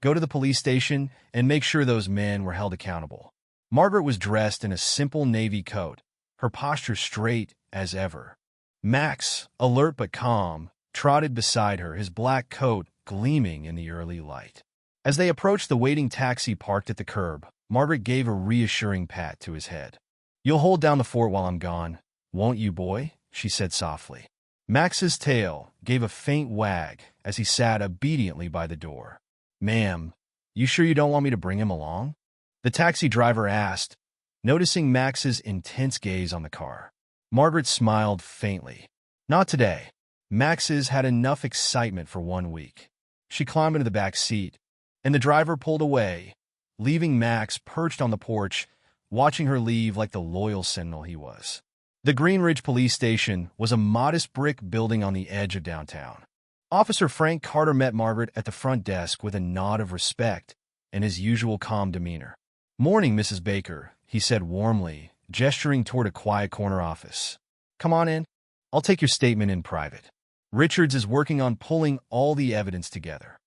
go to the police station and make sure those men were held accountable. Margaret was dressed in a simple navy coat, her posture straight as ever. Max, alert but calm, trotted beside her, his black coat gleaming in the early light. As they approached the waiting taxi parked at the curb, Margaret gave a reassuring pat to his head. You'll hold down the fort while I'm gone, won't you, boy? She said softly. Max's tail gave a faint wag as he sat obediently by the door. Ma'am, you sure you don't want me to bring him along? The taxi driver asked, noticing Max's intense gaze on the car. Margaret smiled faintly. Not today. Max's had enough excitement for 1 week. She climbed into the back seat, and the driver pulled away, leaving Max perched on the porch, watching her leave like the loyal sentinel he was. The Greenridge Police Station was a modest brick building on the edge of downtown. Officer Frank Carter met Margaret at the front desk with a nod of respect and his usual calm demeanor. Morning, Mrs. Baker, he said warmly, gesturing toward a quiet corner office. Come on in. I'll take your statement in private. Richards is working on pulling all the evidence together.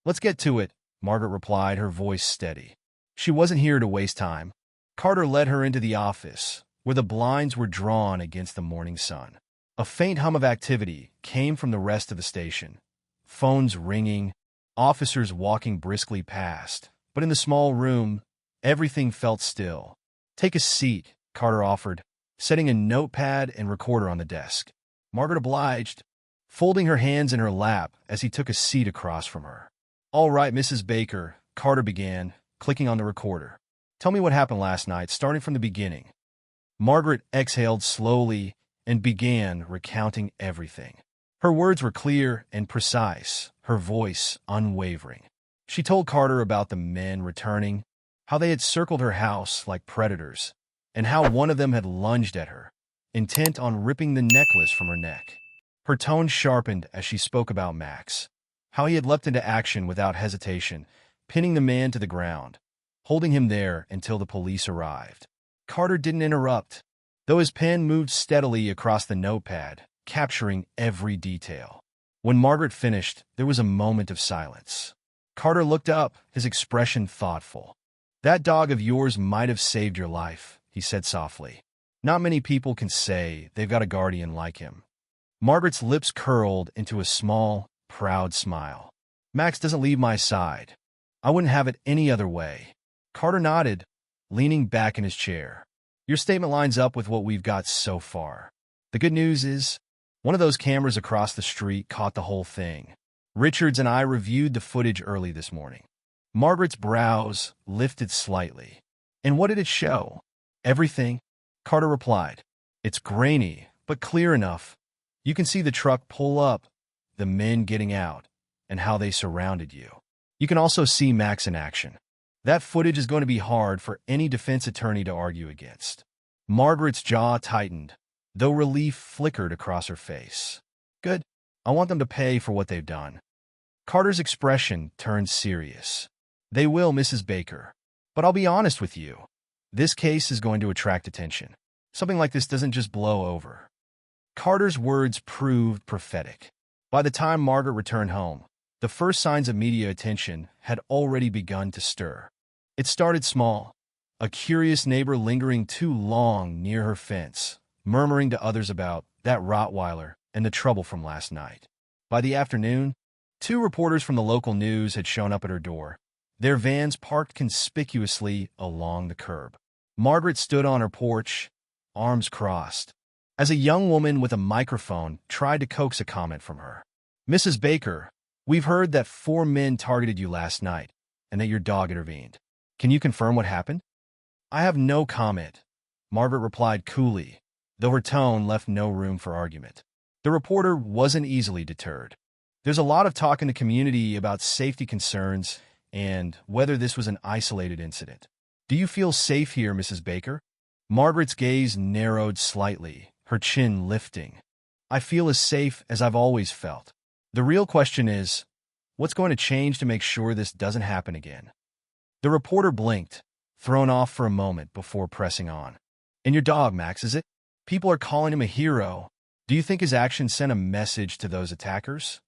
Let's get to it, Margaret replied, her voice steady. She wasn't here to waste time. Carter led her into the office, where the blinds were drawn against the morning sun. A faint hum of activity came from the rest of the station. Phones ringing, officers walking briskly past. But in the small room, everything felt still. Take a seat, Carter offered, setting a notepad and recorder on the desk. Margaret obliged, folding her hands in her lap as he took a seat across from her. All right, Mrs. Baker, Carter began, clicking on the recorder. Tell me what happened last night, starting from the beginning. Margaret exhaled slowly and began recounting everything. Her words were clear and precise, her voice unwavering. She told Carter about the men returning, how they had circled her house like predators, and how one of them had lunged at her, intent on ripping the necklace from her neck. Her tone sharpened as she spoke about Max, how he had leapt into action without hesitation, pinning the man to the ground, holding him there until the police arrived. Carter didn't interrupt, though his pen moved steadily across the notepad, capturing every detail. When Margaret finished, there was a moment of silence. Carter looked up, his expression thoughtful. "That dog of yours might have saved your life," he said softly. "Not many people can say they've got a guardian like him." Margaret's lips curled into a small, proud smile. "Max doesn't leave my side. I wouldn't have it any other way." Carter nodded, leaning back in his chair. "Your statement lines up with what we've got so far. The good news is, one of those cameras across the street caught the whole thing. Richards and I reviewed the footage early this morning." Margaret's brows lifted slightly. "And what did it show?" "Everything," Carter replied. "It's grainy, but clear enough. You can see the truck pull up, the men getting out, and how they surrounded you. You can also see Max in action. That footage is going to be hard for any defense attorney to argue against." Margaret's jaw tightened, though relief flickered across her face. "Good. I want them to pay for what they've done." Carter's expression turned serious. "They will, Mrs. Baker. But I'll be honest with you. This case is going to attract attention. Something like this doesn't just blow over." Carter's words proved prophetic. By the time Margaret returned home, the first signs of media attention had already begun to stir. It started small, a curious neighbor lingering too long near her fence, murmuring to others about that Rottweiler and the trouble from last night. By the afternoon, 2 reporters from the local news had shown up at her door, their vans parked conspicuously along the curb. Margaret stood on her porch, arms crossed, as a young woman with a microphone tried to coax a comment from her. "Mrs. Baker, we've heard that 4 men targeted you last night and that your dog intervened. Can you confirm what happened?" "I have no comment," Margaret replied coolly, though her tone left no room for argument. The reporter wasn't easily deterred. "There's a lot of talk in the community about safety concerns and whether this was an isolated incident. Do you feel safe here, Mrs. Baker?" Margaret's gaze narrowed slightly, her chin lifting. "I feel as safe as I've always felt. The real question is, what's going to change to make sure this doesn't happen again?" The reporter blinked, thrown off for a moment before pressing on. "And your dog, Max, is it? People are calling him a hero. Do you think his actions sent a message to those attackers?"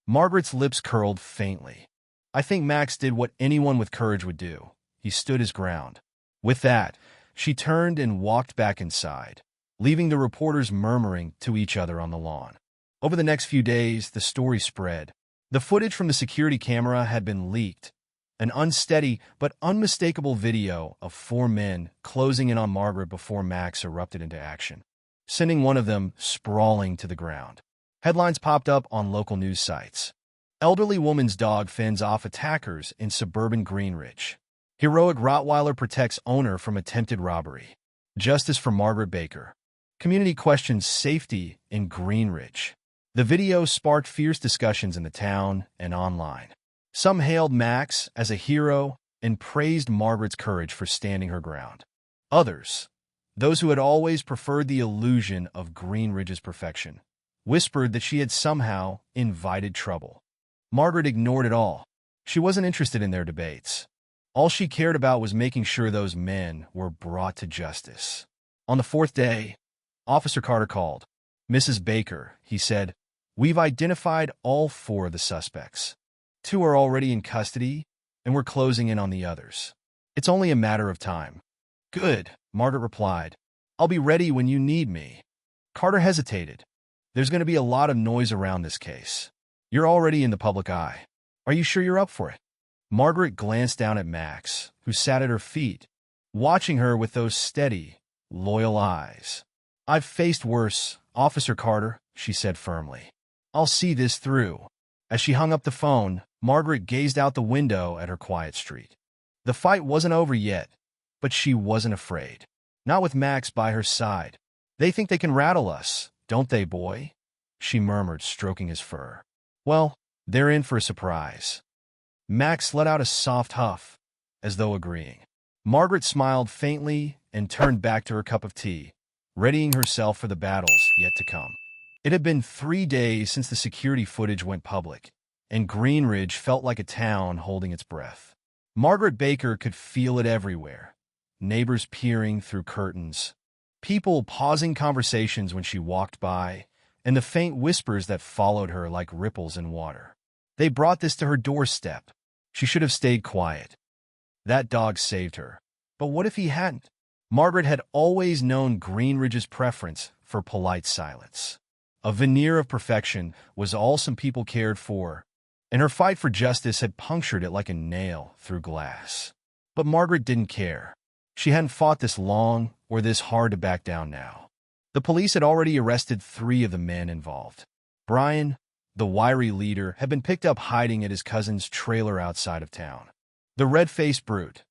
Margaret's lips curled faintly. "I think Max did what anyone with courage would do. He stood his ground." With that, she turned and walked back inside, leaving the reporters murmuring to each other on the lawn. Over the next few days, the story spread. The footage from the security camera had been leaked, an unsteady but unmistakable video of 4 men closing in on Margaret before Max erupted into action, sending one of them sprawling to the ground. Headlines popped up on local news sites. "Elderly woman's dog fends off attackers in suburban Greenridge." "Heroic Rottweiler protects owner from attempted robbery." "Justice for Margaret Baker." Community questions safety in Greenridge. The video sparked fierce discussions in the town and online. Some hailed Max as a hero and praised Margaret's courage for standing her ground. Others, those who had always preferred the illusion of Greenridge's perfection, whispered that she had somehow invited trouble. Margaret ignored it all. She wasn't interested in their debates. All she cared about was making sure those men were brought to justice. On the 4th day, Officer Carter called. "Mrs. Baker," he said, "we've identified all 4 of the suspects. 2 are already in custody, and we're closing in on the others. It's only a matter of time." "Good," Margaret replied. "I'll be ready when you need me." Carter hesitated. "There's going to be a lot of noise around this case. You're already in the public eye. Are you sure you're up for it?" Margaret glanced down at Max, who sat at her feet, watching her with those steady, loyal eyes. "I've faced worse, Officer Carter," she said firmly. "I'll see this through." As she hung up the phone, Margaret gazed out the window at her quiet street. The fight wasn't over yet, but she wasn't afraid. Not with Max by her side. "They think they can rattle us, don't they, boy?" she murmured, stroking his fur. "Well, they're in for a surprise." Max let out a soft huff, as though agreeing. Margaret smiled faintly and turned back to her cup of tea, readying herself for the battles yet to come. It had been 3 days since the security footage went public, and Greenridge felt like a town holding its breath. Margaret Baker could feel it everywhere. Neighbors peering through curtains, people pausing conversations when she walked by, and the faint whispers that followed her like ripples in water. They brought this to her doorstep. She should have stayed quiet. That dog saved her. But what if he hadn't? Margaret had always known Greenridge's preference for polite silence. A veneer of perfection was all some people cared for, and her fight for justice had punctured it like a nail through glass. But Margaret didn't care. She hadn't fought this long or this hard to back down now. The police had already arrested 3 of the men involved. Brian, the wiry leader, had been picked up hiding at his cousin's trailer outside of town. The red-faced brute,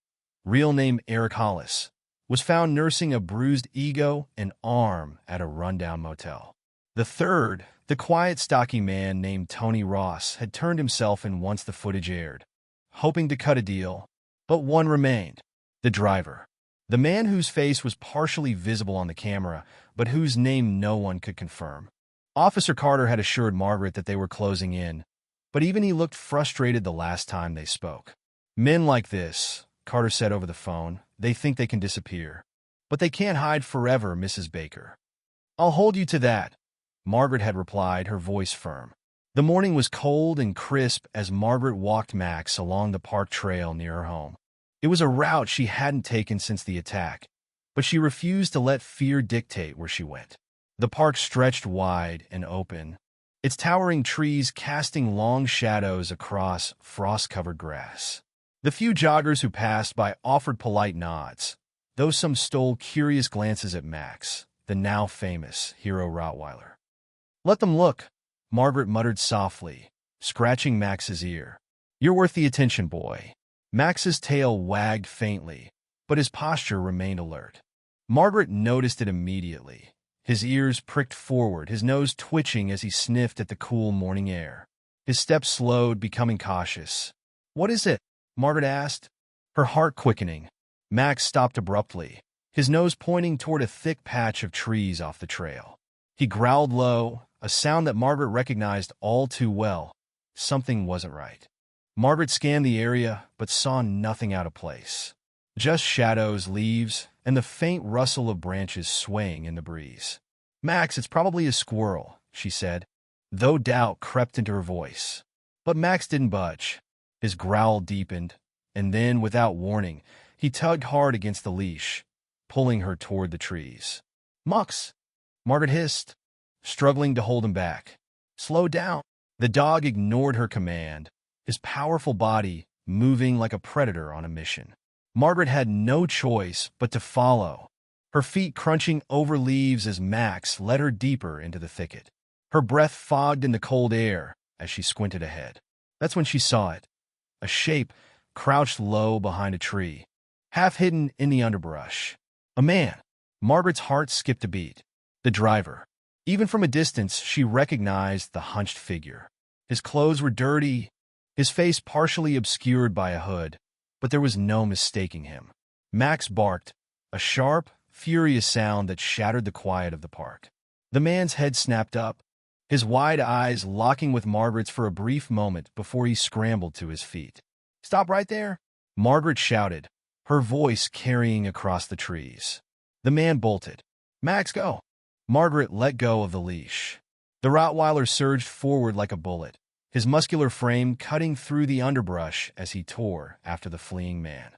real name Eric Hollis, was found nursing a bruised ego and arm at a rundown motel. The third, the quiet, stocky man named Tony Ross, had turned himself in once the footage aired, hoping to cut a deal. But one remained, the driver. The man whose face was partially visible on the camera, but whose name no one could confirm. Officer Carter had assured Margaret that they were closing in, but even he looked frustrated the last time they spoke. Men like this, Carter said over the phone, they think they can disappear. But they can't hide forever, Mrs. Baker. I'll hold you to that, Margaret had replied, her voice firm. The morning was cold and crisp as Margaret walked Max along the park trail near her home. It was a route she hadn't taken since the attack, but she refused to let fear dictate where she went. The park stretched wide and open, its towering trees casting long shadows across frost-covered grass. The few joggers who passed by offered polite nods, though some stole curious glances at Max, the now famous hero Rottweiler. Let them look, Margaret muttered softly, scratching Max's ear. You're worth the attention, boy. Max's tail wagged faintly, but his posture remained alert. Margaret noticed it immediately. His ears pricked forward, his nose twitching as he sniffed at the cool morning air. His steps slowed, becoming cautious. What is it? Margaret asked, her heart quickening. Max stopped abruptly, his nose pointing toward a thick patch of trees off the trail. He growled low, a sound that Margaret recognized all too well. Something wasn't right. Margaret scanned the area, but saw nothing out of place. Just shadows, leaves, and the faint rustle of branches swaying in the breeze. Max, it's probably a squirrel, she said, though doubt crept into her voice. But Max didn't budge. His growl deepened, and then, without warning, he tugged hard against the leash, pulling her toward the trees. Mux, Margaret hissed, struggling to hold him back. Slow down. The dog ignored her command, his powerful body moving like a predator on a mission. Margaret had no choice but to follow, her feet crunching over leaves as Max led her deeper into the thicket. Her breath fogged in the cold air as she squinted ahead. That's when she saw it. A shape crouched low behind a tree, half hidden in the underbrush. A man. Margaret's heart skipped a beat. The driver. Even from a distance, she recognized the hunched figure. His clothes were dirty, his face partially obscured by a hood, but there was no mistaking him. Max barked, a sharp, furious sound that shattered the quiet of the park. The man's head snapped up, his wide eyes locking with Margaret's for a brief moment before he scrambled to his feet. Stop right there, Margaret shouted, her voice carrying across the trees. The man bolted. Max, go. Margaret let go of the leash. The Rottweiler surged forward like a bullet, his muscular frame cutting through the underbrush as he tore after the fleeing man.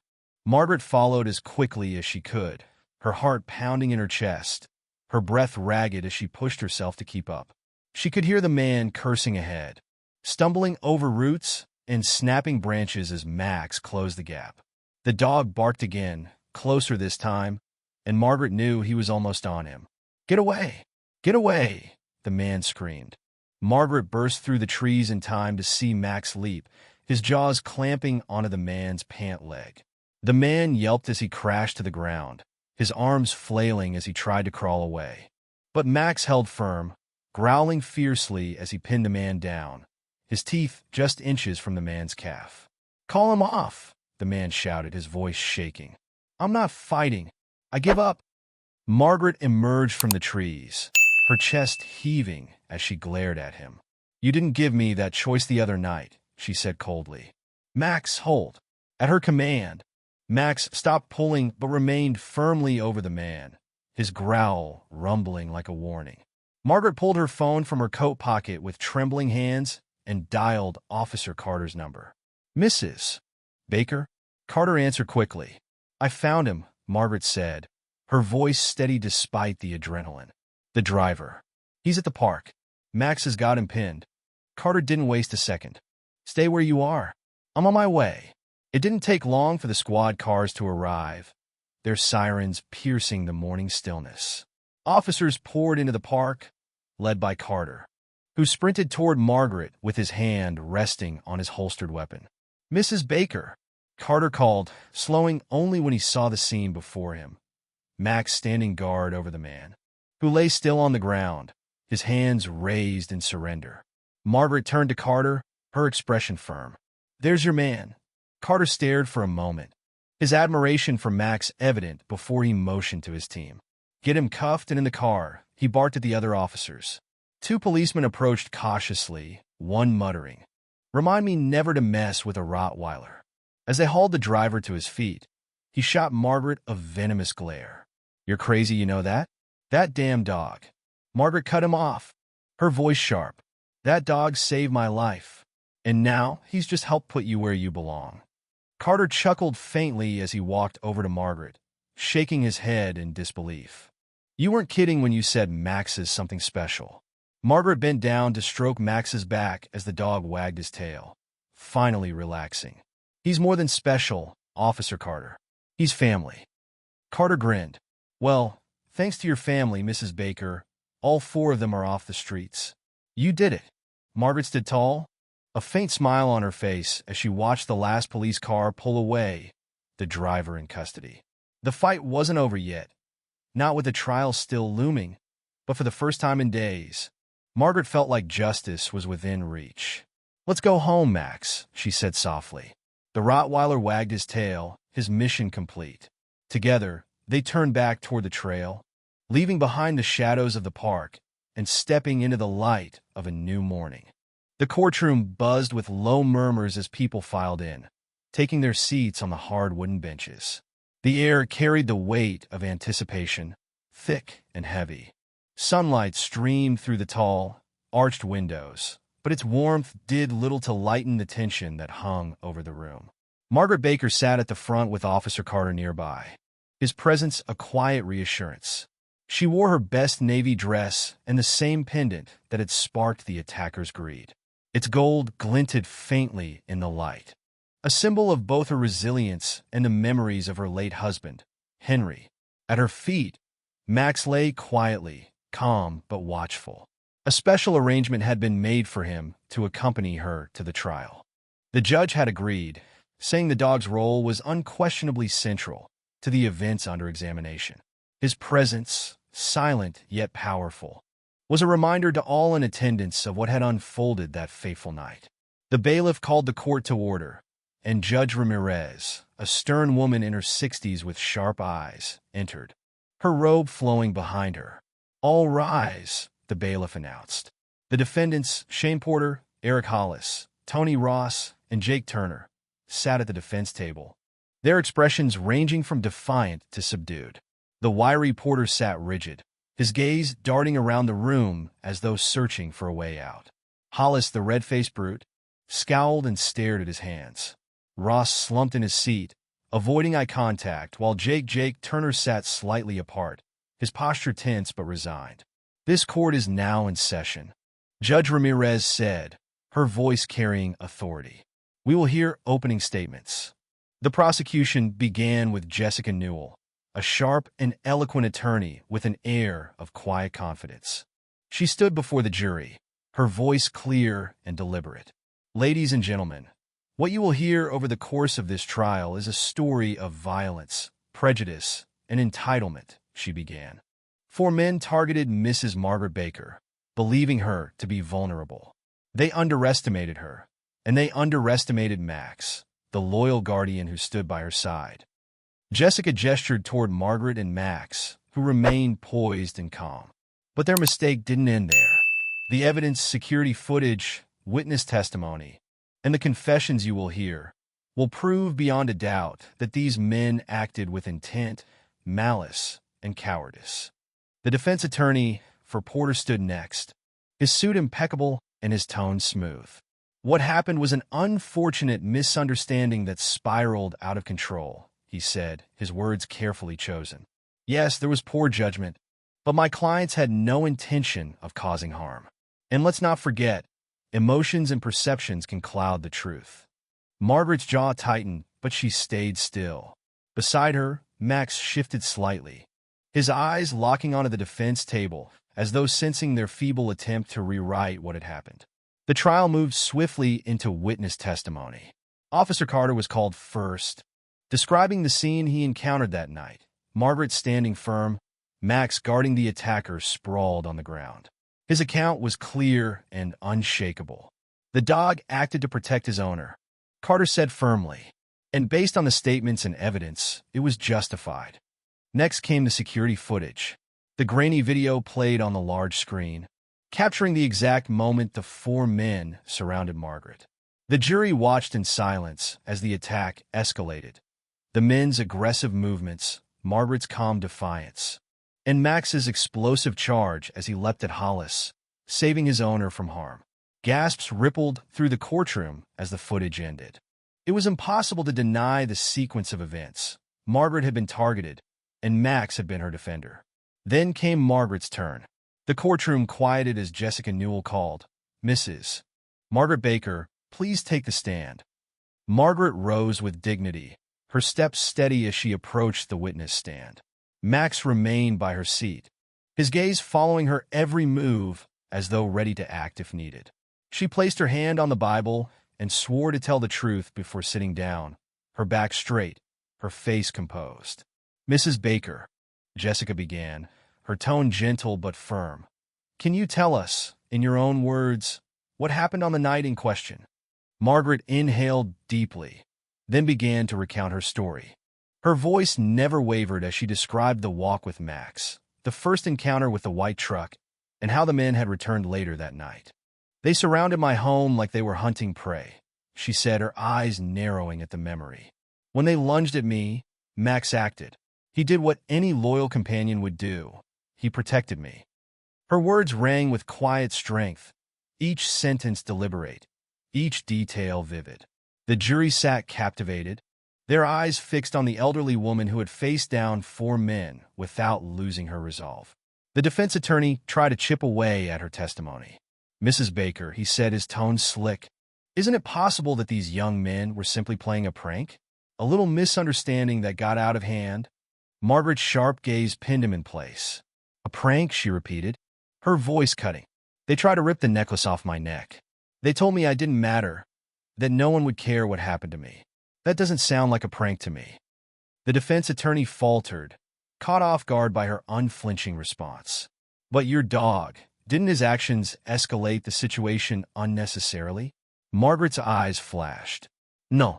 Margaret followed as quickly as she could, her heart pounding in her chest, her breath ragged as she pushed herself to keep up. She could hear the man cursing ahead, stumbling over roots and snapping branches as Max closed the gap. The dog barked again, closer this time, and Margaret knew he was almost on him. Get away! Get away! The man screamed. Margaret burst through the trees in time to see Max leap, his jaws clamping onto the man's pant leg. The man yelped as he crashed to the ground, his arms flailing as he tried to crawl away. But Max held firm, growling fiercely as he pinned the man down, his teeth just inches from the man's calf. "Call him off," the man shouted, his voice shaking. "I'm not fighting. I give up." Margaret emerged from the trees, her chest heaving as she glared at him. "You didn't give me that choice the other night," she said coldly. "Max, hold." At her command, Max stopped pulling but remained firmly over the man, his growl rumbling like a warning. Margaret pulled her phone from her coat pocket with trembling hands and dialed Officer Carter's number. "Mrs. Baker?" Carter answered quickly. "I found him," Margaret said, her voice steady despite the adrenaline. "The driver. He's at the park. Max has got him pinned." Carter didn't waste a second. "Stay where you are. I'm on my way." It didn't take long for the squad cars to arrive, their sirens piercing the morning stillness. Officers poured into the park, led by Carter, who sprinted toward Margaret with his hand resting on his holstered weapon. "Mrs. Baker," Carter called, slowing only when he saw the scene before him. Max standing guard over the man, who lay still on the ground, his hands raised in surrender. Margaret turned to Carter, her expression firm. "There's your man." Carter stared for a moment, his admiration for Max evident before he motioned to his team. "Get him cuffed and in the car," he barked at the other officers. Two policemen approached cautiously, one muttering, "Remind me never to mess with a Rottweiler." As they hauled the driver to his feet, he shot Margaret a venomous glare. "You're crazy, you know that? That damn dog." Margaret cut him off, her voice sharp. "That dog saved my life, and now he's just helped put you where you belong." Carter chuckled faintly as he walked over to Margaret, shaking his head in disbelief. "You weren't kidding when you said Max is something special." Margaret bent down to stroke Max's back as the dog wagged his tail, finally relaxing. "He's more than special, Officer Carter. He's family." Carter grinned. "Well, thanks to your family, Mrs. Baker, all four of them are off the streets." "You did it." Margaret stood tall, a faint smile on her face as she watched the last police car pull away, the driver in custody. The fight wasn't over yet, not with the trial still looming, but for the first time in days, Margaret felt like justice was within reach. "Let's go home, Max," she said softly. The Rottweiler wagged his tail, his mission complete. Together, they turned back toward the trail, leaving behind the shadows of the park and stepping into the light of a new morning. The courtroom buzzed with low murmurs as people filed in, taking their seats on the hard wooden benches. The air carried the weight of anticipation, thick and heavy. Sunlight streamed through the tall, arched windows, but its warmth did little to lighten the tension that hung over the room. Margaret Baker sat at the front with Officer Carter nearby, his presence a quiet reassurance. She wore her best navy dress and the same pendant that had sparked the attacker's greed. Its gold glinted faintly in the light, a symbol of both her resilience and the memories of her late husband, Henry. At her feet, Max lay quietly, calm but watchful. A special arrangement had been made for him to accompany her to the trial. The judge had agreed, saying the dog's role was unquestionably central to the events under examination. His presence, silent yet powerful, was a reminder to all in attendance of what had unfolded that fateful night. The bailiff called the court to order, and Judge Ramirez, a stern woman in her 60s with sharp eyes, entered, her robe flowing behind her. "All rise," the bailiff announced. The defendants, Shane Porter, Eric Hollis, Tony Ross, and Jake Turner, sat at the defense table, their expressions ranging from defiant to subdued. The wiry Porter sat rigid, his gaze darting around the room as though searching for a way out. Hollis, the red-faced brute, scowled and stared at his hands. Ross slumped in his seat, avoiding eye contact, while Jake Turner sat slightly apart, his posture tense but resigned. "This court is now in session," Judge Ramirez said, her voice carrying authority. "We will hear opening statements." The prosecution began with Jessica Newell, a sharp and eloquent attorney with an air of quiet confidence. She stood before the jury, her voice clear and deliberate. "Ladies and gentlemen, what you will hear over the course of this trial is a story of violence, prejudice, and entitlement," she began. "Four men targeted Mrs. Margaret Baker, believing her to be vulnerable. They underestimated her, and they underestimated Max, the loyal guardian who stood by her side. Jessica gestured toward Margaret and Max, who remained poised and calm. But their mistake didn't end there. The evidence, security footage, witness testimony, and the confessions you will hear will prove beyond a doubt that these men acted with intent, malice, and cowardice. The defense attorney for Porter stood next, his suit impeccable and his tone smooth. What happened was an unfortunate misunderstanding that spiraled out of control, he said, his words carefully chosen. Yes, there was poor judgment, but my clients had no intention of causing harm. And let's not forget, emotions and perceptions can cloud the truth. Margaret's jaw tightened, but she stayed still. Beside her, Max shifted slightly, his eyes locking onto the defense table, as though sensing their feeble attempt to rewrite what had happened. The trial moved swiftly into witness testimony. Officer Carter was called first, describing the scene he encountered that night. Margaret standing firm, Max guarding the attacker sprawled on the ground. His account was clear and unshakable. The dog acted to protect his owner, Carter said firmly, and based on the statements and evidence, it was justified. Next came the security footage. The grainy video played on the large screen, capturing the exact moment the four men surrounded Margaret. The jury watched in silence as the attack escalated. The men's aggressive movements, Margaret's calm defiance, and Max's explosive charge as he leapt at Hollis, saving his owner from harm. Gasps rippled through the courtroom as the footage ended. It was impossible to deny the sequence of events. Margaret had been targeted, and Max had been her defender. Then came Margaret's turn. The courtroom quieted as Jessica Newell called, "Mrs. Margaret Baker, please take the stand." Margaret rose with dignity, her steps steady as she approached the witness stand. Max remained by her seat, his gaze following her every move as though ready to act if needed. She placed her hand on the Bible and swore to tell the truth before sitting down, her back straight, her face composed. "Mrs. Baker," Jessica began, her tone gentle but firm, "can you tell us, in your own words, what happened on the night in question?" Margaret inhaled deeply, then began to recount her story. Her voice never wavered as she described the walk with Max, the first encounter with the white truck, and how the men had returned later that night. "They surrounded my home like they were hunting prey," she said, her eyes narrowing at the memory. "When they lunged at me, Max acted. He did what any loyal companion would do. He protected me." Her words rang with quiet strength, each sentence deliberate, each detail vivid. The jury sat captivated, their eyes fixed on the elderly woman who had faced down four men without losing her resolve. The defense attorney tried to chip away at her testimony. "Mrs. Baker," he said, his tone slick, "isn't it possible that these young men were simply playing a prank? A little misunderstanding that got out of hand?" Margaret's sharp gaze pinned him in place. "A prank," she repeated, her voice cutting. "They tried to rip the necklace off my neck. They told me I didn't matter, that no one would care what happened to me. That doesn't sound like a prank to me." The defense attorney faltered, caught off guard by her unflinching response. "But your dog, didn't his actions escalate the situation unnecessarily?" Margaret's eyes flashed. "No,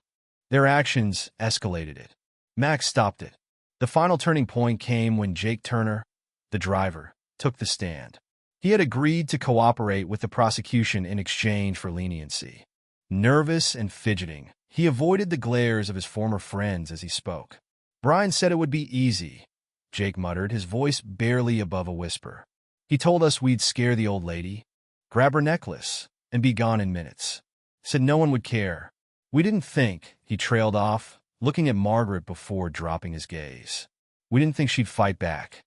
their actions escalated it." Max stopped it. The final turning point came when Jake Turner, the driver, took the stand. He had agreed to cooperate with the prosecution in exchange for leniency. Nervous and fidgeting, he avoided the glares of his former friends as he spoke. "Brian said it would be easy," Jake muttered, his voice barely above a whisper. "He told us we'd scare the old lady, grab her necklace, and be gone in minutes. Said no one would care. We didn't think," he trailed off, looking at Margaret before dropping his gaze. "We didn't think she'd fight back."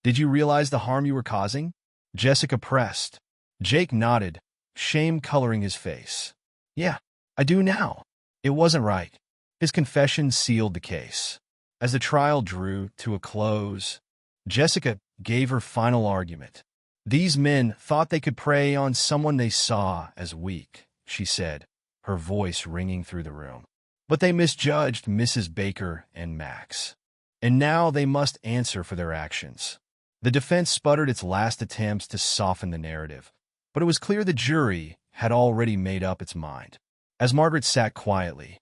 "Did you realize the harm you were causing?" Jessica pressed. Jake nodded, shame coloring his face. "Yeah, I do now. It wasn't right." His confession sealed the case. As the trial drew to a close, Jessica gave her final argument. "These men thought they could prey on someone they saw as weak," she said, her voice ringing through the room. "But they misjudged Mrs. Baker and Max. And now they must answer for their actions." The defense sputtered its last attempts to soften the narrative, but it was clear the jury had already made up its mind. As Margaret sat quietly,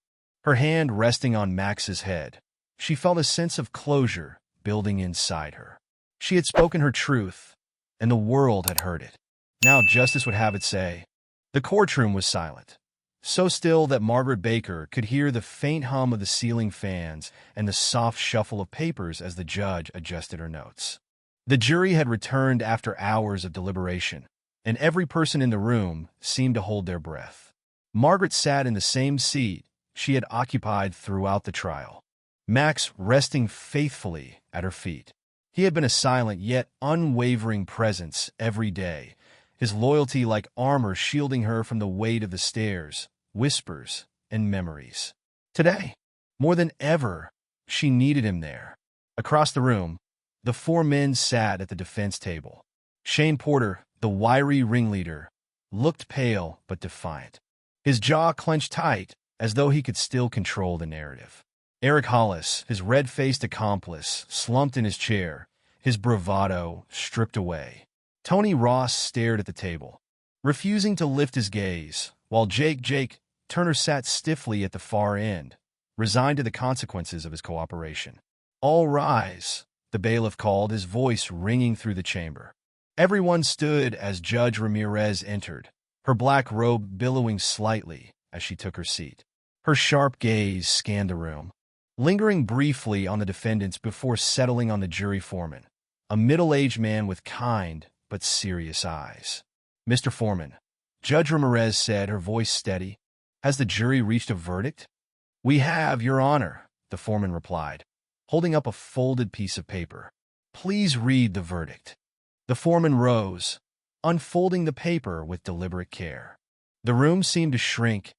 Her hand resting on Max's head, she felt a sense of closure building inside her. She had spoken her truth, and the world had heard it. Now justice would have its say. The courtroom was silent, so still that Margaret Baker could hear the faint hum of the ceiling fans and the soft shuffle of papers as the judge adjusted her notes. The jury had returned after hours of deliberation, and every person in the room seemed to hold their breath. Margaret sat in the same seat she had occupied throughout the trial, Max resting faithfully at her feet. He had been a silent yet unwavering presence every day, his loyalty like armor shielding her from the weight of the stares, whispers, and memories. Today, more than ever, she needed him there. Across the room, the four men sat at the defense table. Shane Porter, the wiry ringleader, looked pale but defiant. His jaw clenched tight, as though he could still control the narrative. Eric Hollis, his red-faced accomplice, slumped in his chair, his bravado stripped away. Tony Ross stared at the table, refusing to lift his gaze, while Jake Turner sat stiffly at the far end, resigned to the consequences of his cooperation. "All rise," the bailiff called, his voice ringing through the chamber. Everyone stood as Judge Ramirez entered, her black robe billowing slightly as she took her seat. Her sharp gaze scanned the room, lingering briefly on the defendants before settling on the jury foreman, a middle-aged man with kind but serious eyes. "Mr. Foreman," Judge Ramirez said, her voice steady, "has the jury reached a verdict?" "We have, Your Honor," the foreman replied, holding up a folded piece of paper. "Please read the verdict." The foreman rose, unfolding the paper with deliberate care. The room seemed to shrink,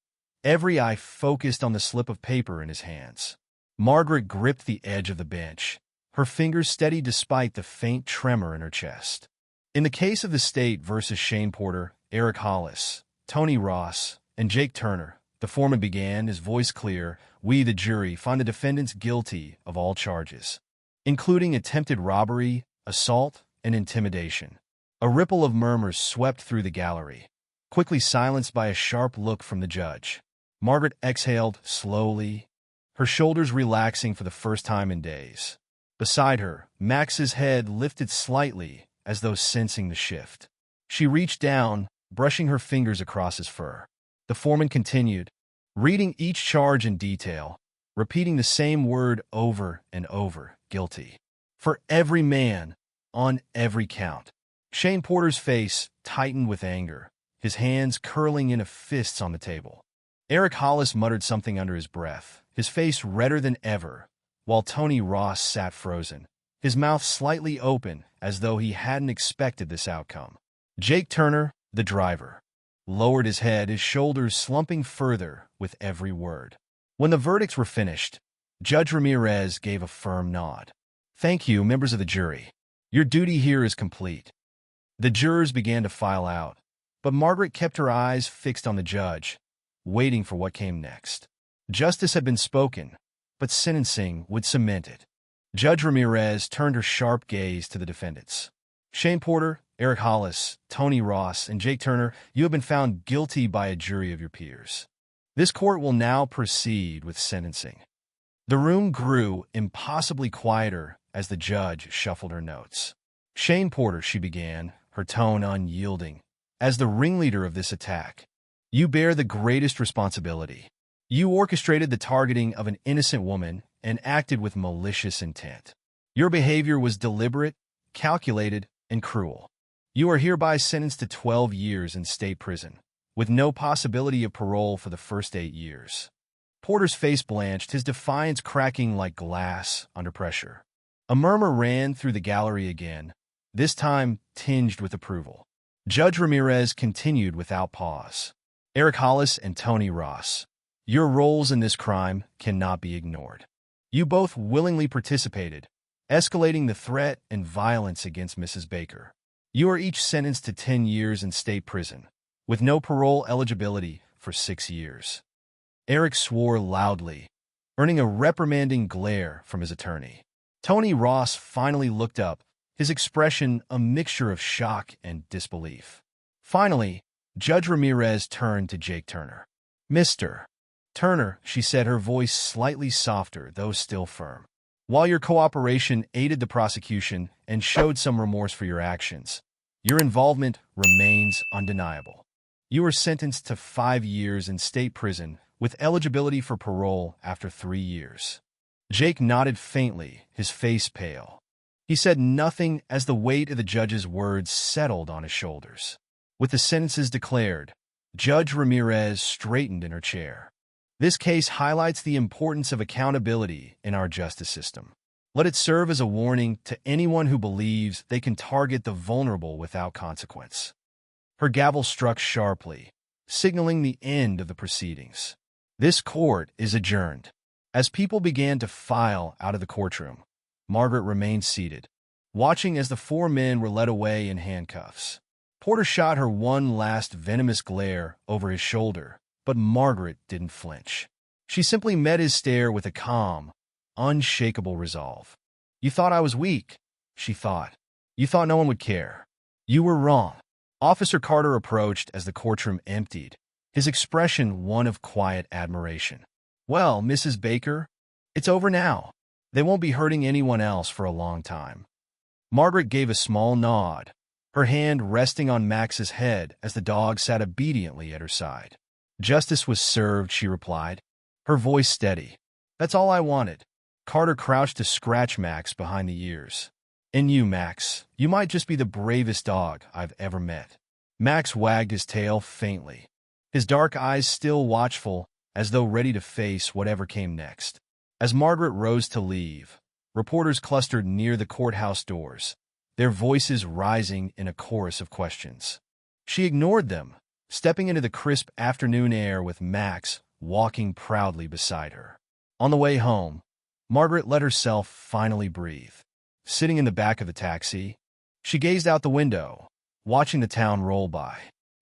every eye focused on the slip of paper in his hands. Margaret gripped the edge of the bench, her fingers steady despite the faint tremor in her chest. In the case of the state versus Shane Porter, Eric Hollis, Tony Ross, and Jake Turner, the foreman began, his voice clear, "We, the jury, find the defendants guilty of all charges, including attempted robbery, assault, and intimidation." A ripple of murmurs swept through the gallery, quickly silenced by a sharp look from the judge. Margaret exhaled slowly, her shoulders relaxing for the first time in days. Beside her, Max's head lifted slightly as though sensing the shift. She reached down, brushing her fingers across his fur. The foreman continued, reading each charge in detail, repeating the same word over and over, "Guilty." For every man, on every count. Shane Porter's face tightened with anger, his hands curling into fists on the table. Eric Hollis muttered something under his breath, his face redder than ever, while Tony Ross sat frozen, his mouth slightly open as though he hadn't expected this outcome. Jake Turner, the driver, lowered his head, his shoulders slumping further with every word. When the verdicts were finished, Judge Ramirez gave a firm nod. "Thank you, members of the jury. Your duty here is complete." The jurors began to file out, but Margaret kept her eyes fixed on the judge, waiting for what came next. Justice had been spoken, but sentencing would cement it. Judge Ramirez turned her sharp gaze to the defendants. "Shane Porter, Eric Hollis, Tony Ross, and Jake Turner, you have been found guilty by a jury of your peers. This court will now proceed with sentencing." The room grew impossibly quieter as the judge shuffled her notes. "Shane Porter," she began, her tone unyielding, "as the ringleader of this attack, you bear the greatest responsibility. You orchestrated the targeting of an innocent woman and acted with malicious intent. Your behavior was deliberate, calculated, and cruel. You are hereby sentenced to 12 years in state prison, with no possibility of parole for the first 8 years. Porter's face blanched, his defiance cracking like glass under pressure. A murmur ran through the gallery again, this time tinged with approval. Judge Ramirez continued without pause. "Eric Hollis and Tony Ross, your roles in this crime cannot be ignored. You both willingly participated, escalating the threat and violence against Mrs. Baker. You are each sentenced to 10 years in state prison, with no parole eligibility for 6 years." Eric swore loudly, earning a reprimanding glare from his attorney. Tony Ross finally looked up, his expression a mixture of shock and disbelief. Finally, Judge Ramirez turned to Jake Turner. "Mr. Turner, she said, her voice slightly softer, though still firm. While your cooperation aided the prosecution and showed some remorse for your actions, your involvement remains undeniable. You were sentenced to 5 years in state prison with eligibility for parole after 3 years. Jake nodded faintly, his face pale. He said nothing as the weight of the judge's words settled on his shoulders. With the sentences declared, Judge Ramirez straightened in her chair. This case highlights the importance of accountability in our justice system. Let it serve as a warning to anyone who believes they can target the vulnerable without consequence. Her gavel struck sharply, signaling the end of the proceedings. This court is adjourned. As people began to file out of the courtroom, Margaret remained seated, watching as the 4 men were led away in handcuffs. Porter shot her one last venomous glare over his shoulder, but Margaret didn't flinch. She simply met his stare with a calm, unshakable resolve. You thought I was weak, she thought. You thought no one would care. You were wrong. Officer Carter approached as the courtroom emptied, his expression one of quiet admiration. Well, Mrs. Baker, it's over now. They won't be hurting anyone else for a long time. Margaret gave a small nod, her hand resting on Max's head as the dog sat obediently at her side. Justice was served, she replied, her voice steady. That's all I wanted. Carter crouched to scratch Max behind the ears. And you, Max, you might just be the bravest dog I've ever met. Max wagged his tail faintly, his dark eyes still watchful, as though ready to face whatever came next. As Margaret rose to leave, reporters clustered near the courthouse doors, their voices rising in a chorus of questions. She ignored them, stepping into the crisp afternoon air with Max walking proudly beside her. On the way home, Margaret let herself finally breathe. Sitting in the back of the taxi, she gazed out the window, watching the town roll by.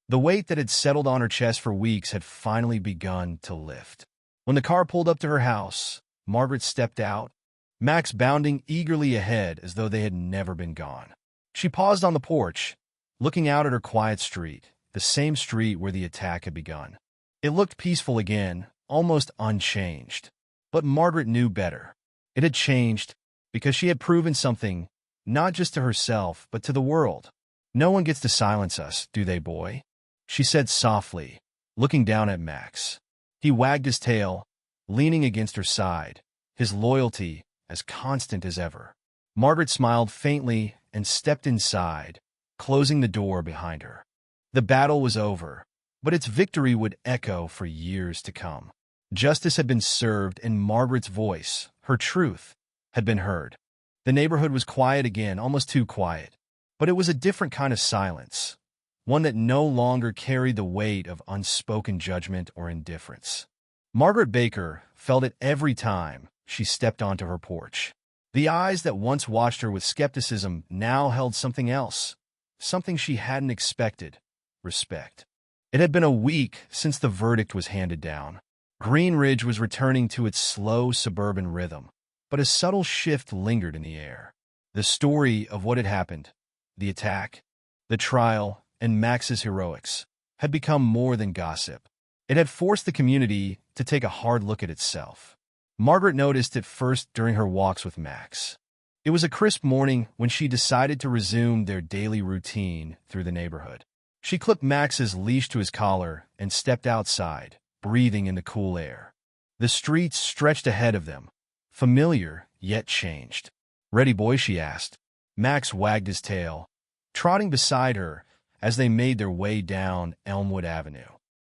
The weight that had settled on her chest for weeks had finally begun to lift. When the car pulled up to her house, Margaret stepped out, Max bounding eagerly ahead as though they had never been gone. She paused on the porch, looking out at her quiet street, the same street where the attack had begun. It looked peaceful again, almost unchanged. But Margaret knew better. It had changed because she had proven something, not just to herself, but to the world. No one gets to silence us, do they, boy? She said softly, looking down at Max. He wagged his tail, leaning against her side, his loyalty as constant as ever. Margaret smiled faintly and stepped inside, closing the door behind her. The battle was over, but its victory would echo for years to come. Justice had been served, and Margaret's voice, her truth, had been heard. The neighborhood was quiet again, almost too quiet. But it was a different kind of silence, one that no longer carried the weight of unspoken judgment or indifference. Margaret Baker felt it every time she stepped onto her porch. The eyes that once watched her with skepticism now held something else, something she hadn't expected: respect. It had been a week since the verdict was handed down. Green Ridge was returning to its slow suburban rhythm, but a subtle shift lingered in the air. The story of what had happened, the attack, the trial, and Max's heroics, had become more than gossip. It had forced the community to take a hard look at itself. Margaret noticed it first during her walks with Max. It was a crisp morning when she decided to resume their daily routine through the neighborhood. She clipped Max's leash to his collar and stepped outside, breathing in the cool air. The streets stretched ahead of them, familiar yet changed. "Ready, boy?" she asked. Max wagged his tail, trotting beside her as they made their way down Elmwood Avenue.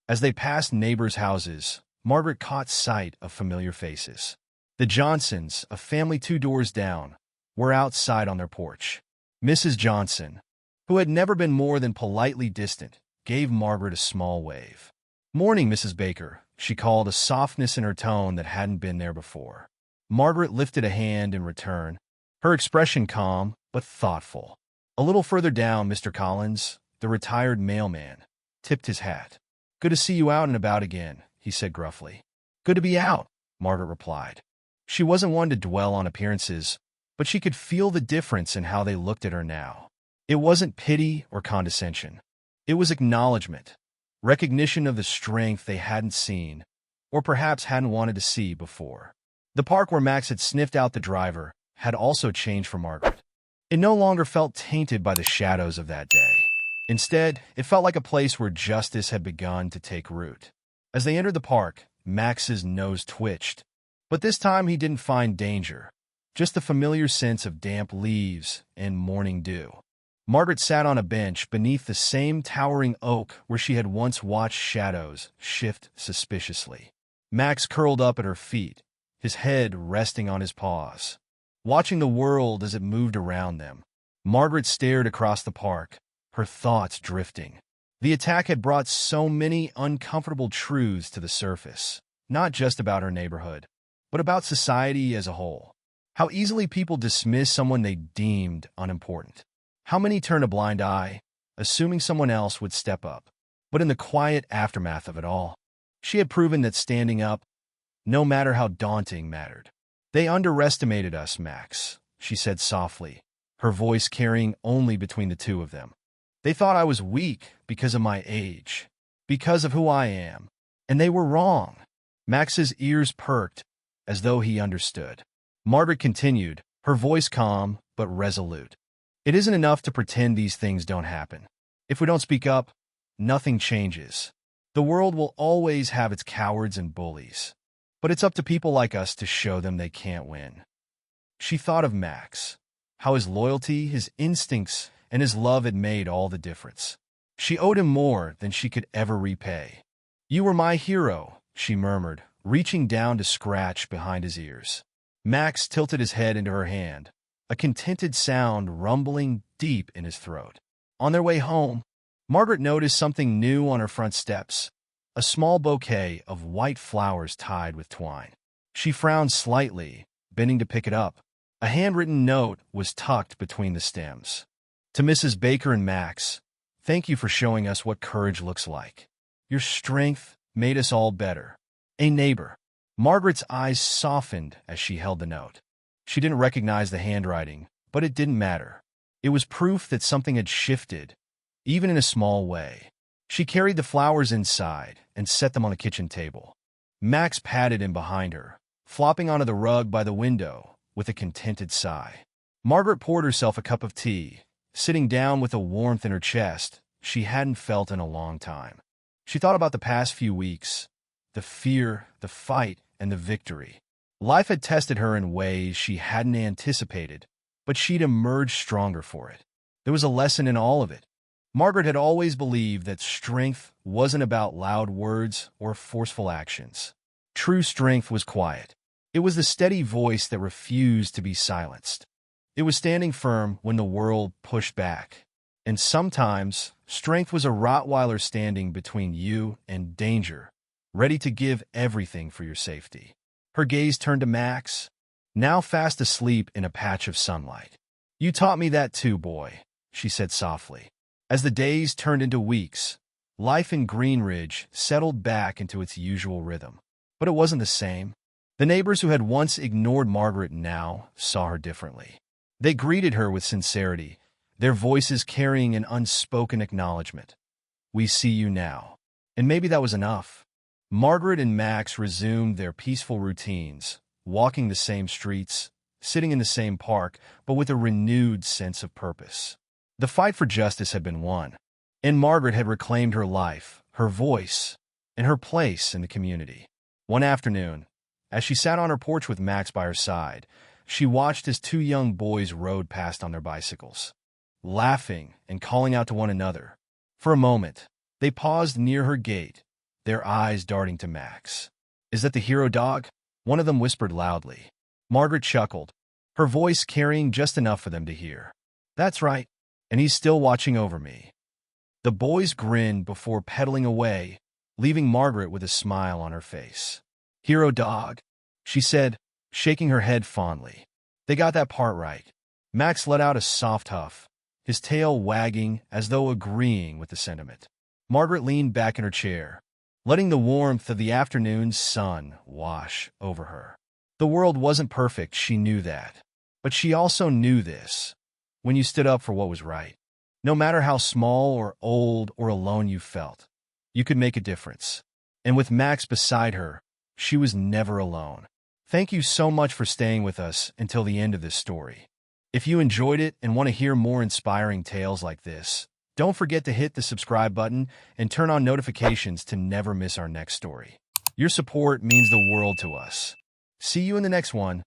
As they passed neighbors' houses, Margaret caught sight of familiar faces. The Johnsons, a family 2 doors down, were outside on their porch. Mrs. Johnson, who had never been more than politely distant, gave Margaret a small wave. "Morning, Mrs. Baker," she called, a softness in her tone that hadn't been there before. Margaret lifted a hand in return, her expression calm but thoughtful. A little further down, Mr. Collins, the retired mailman, tipped his hat. "Good to see you out and about again," he said gruffly. "Good to be out," Margaret replied. She wasn't one to dwell on appearances, but she could feel the difference in how they looked at her now. It wasn't pity or condescension. It was acknowledgement, recognition of the strength they hadn't seen, or perhaps hadn't wanted to see before. The park where Max had sniffed out the driver had also changed for Margaret. It no longer felt tainted by the shadows of that day. Instead, it felt like a place where justice had begun to take root. As they entered the park, Max's nose twitched. But this time he didn't find danger, just the familiar sense of damp leaves and morning dew. Margaret sat on a bench beneath the same towering oak where she had once watched shadows shift suspiciously. Max curled up at her feet, his head resting on his paws, watching the world as it moved around them. Margaret stared across the park, her thoughts drifting. The attack had brought so many uncomfortable truths to the surface, not just about her neighborhood, but about society as a whole. How easily people dismiss someone they deemed unimportant. How many turn a blind eye, assuming someone else would step up. But in the quiet aftermath of it all, she had proven that standing up, no matter how daunting, mattered. "They underestimated us, Max," she said softly, her voice carrying only between the two of them. "They thought I was weak because of my age, because of who I am, and they were wrong." Max's ears perked, as though he understood. Margaret continued, her voice calm but resolute. "It isn't enough to pretend these things don't happen. If we don't speak up, nothing changes. The world will always have its cowards and bullies, but it's up to people like us to show them they can't win." She thought of Max, how his loyalty, his instincts, and his love had made all the difference. She owed him more than she could ever repay. "You were my hero," she murmured, reaching down to scratch behind his ears. Max tilted his head into her hand, a contented sound rumbling deep in his throat. On their way home, Margaret noticed something new on her front steps, a small bouquet of white flowers tied with twine. She frowned slightly, bending to pick it up. A handwritten note was tucked between the stems. "To Mrs. Baker and Max, thank you for showing us what courage looks like. Your strength made us all better. A neighbor." Margaret's eyes softened as she held the note. She didn't recognize the handwriting, but it didn't matter. It was proof that something had shifted, even in a small way. She carried the flowers inside and set them on the kitchen table. Max patted him behind her, flopping onto the rug by the window with a contented sigh. Margaret poured herself a cup of tea, sitting down with a warmth in her chest she hadn't felt in a long time. She thought about the past few weeks, the fear, the fight, and the victory. Life had tested her in ways she hadn't anticipated, but she'd emerged stronger for it. There was a lesson in all of it. Margaret had always believed that strength wasn't about loud words or forceful actions. True strength was quiet. It was the steady voice that refused to be silenced. It was standing firm when the world pushed back. And sometimes, strength was a Rottweiler standing between you and danger, ready to give everything for your safety. Her gaze turned to Max, now fast asleep in a patch of sunlight. "You taught me that too, boy," she said softly. As the days turned into weeks, life in Greenridge settled back into its usual rhythm. But it wasn't the same. The neighbors who had once ignored Margaret now saw her differently. They greeted her with sincerity, their voices carrying an unspoken acknowledgement. "We see you now." And maybe that was enough. Margaret and Max resumed their peaceful routines, walking the same streets, sitting in the same park, but with a renewed sense of purpose. The fight for justice had been won, and Margaret had reclaimed her life, her voice, and her place in the community. One afternoon, as she sat on her porch with Max by her side, she watched as two young boys rode past on their bicycles, laughing and calling out to one another. For a moment, they paused near her gate, their eyes darting to Max. "Is that the hero dog?" one of them whispered loudly. Margaret chuckled, her voice carrying just enough for them to hear. "That's right, and he's still watching over me." The boys grinned before pedaling away, leaving Margaret with a smile on her face. "Hero dog," she said, shaking her head fondly. "They got that part right." Max let out a soft huff, his tail wagging as though agreeing with the sentiment. Margaret leaned back in her chair, letting the warmth of the afternoon's sun wash over her. The world wasn't perfect, she knew that. But she also knew this. When you stood up for what was right, no matter how small or old or alone you felt, you could make a difference. And with Max beside her, she was never alone. Thank you so much for staying with us until the end of this story. If you enjoyed it and want to hear more inspiring tales like this, don't forget to hit the subscribe button and turn on notifications to never miss our next story. Your support means the world to us. See you in the next one.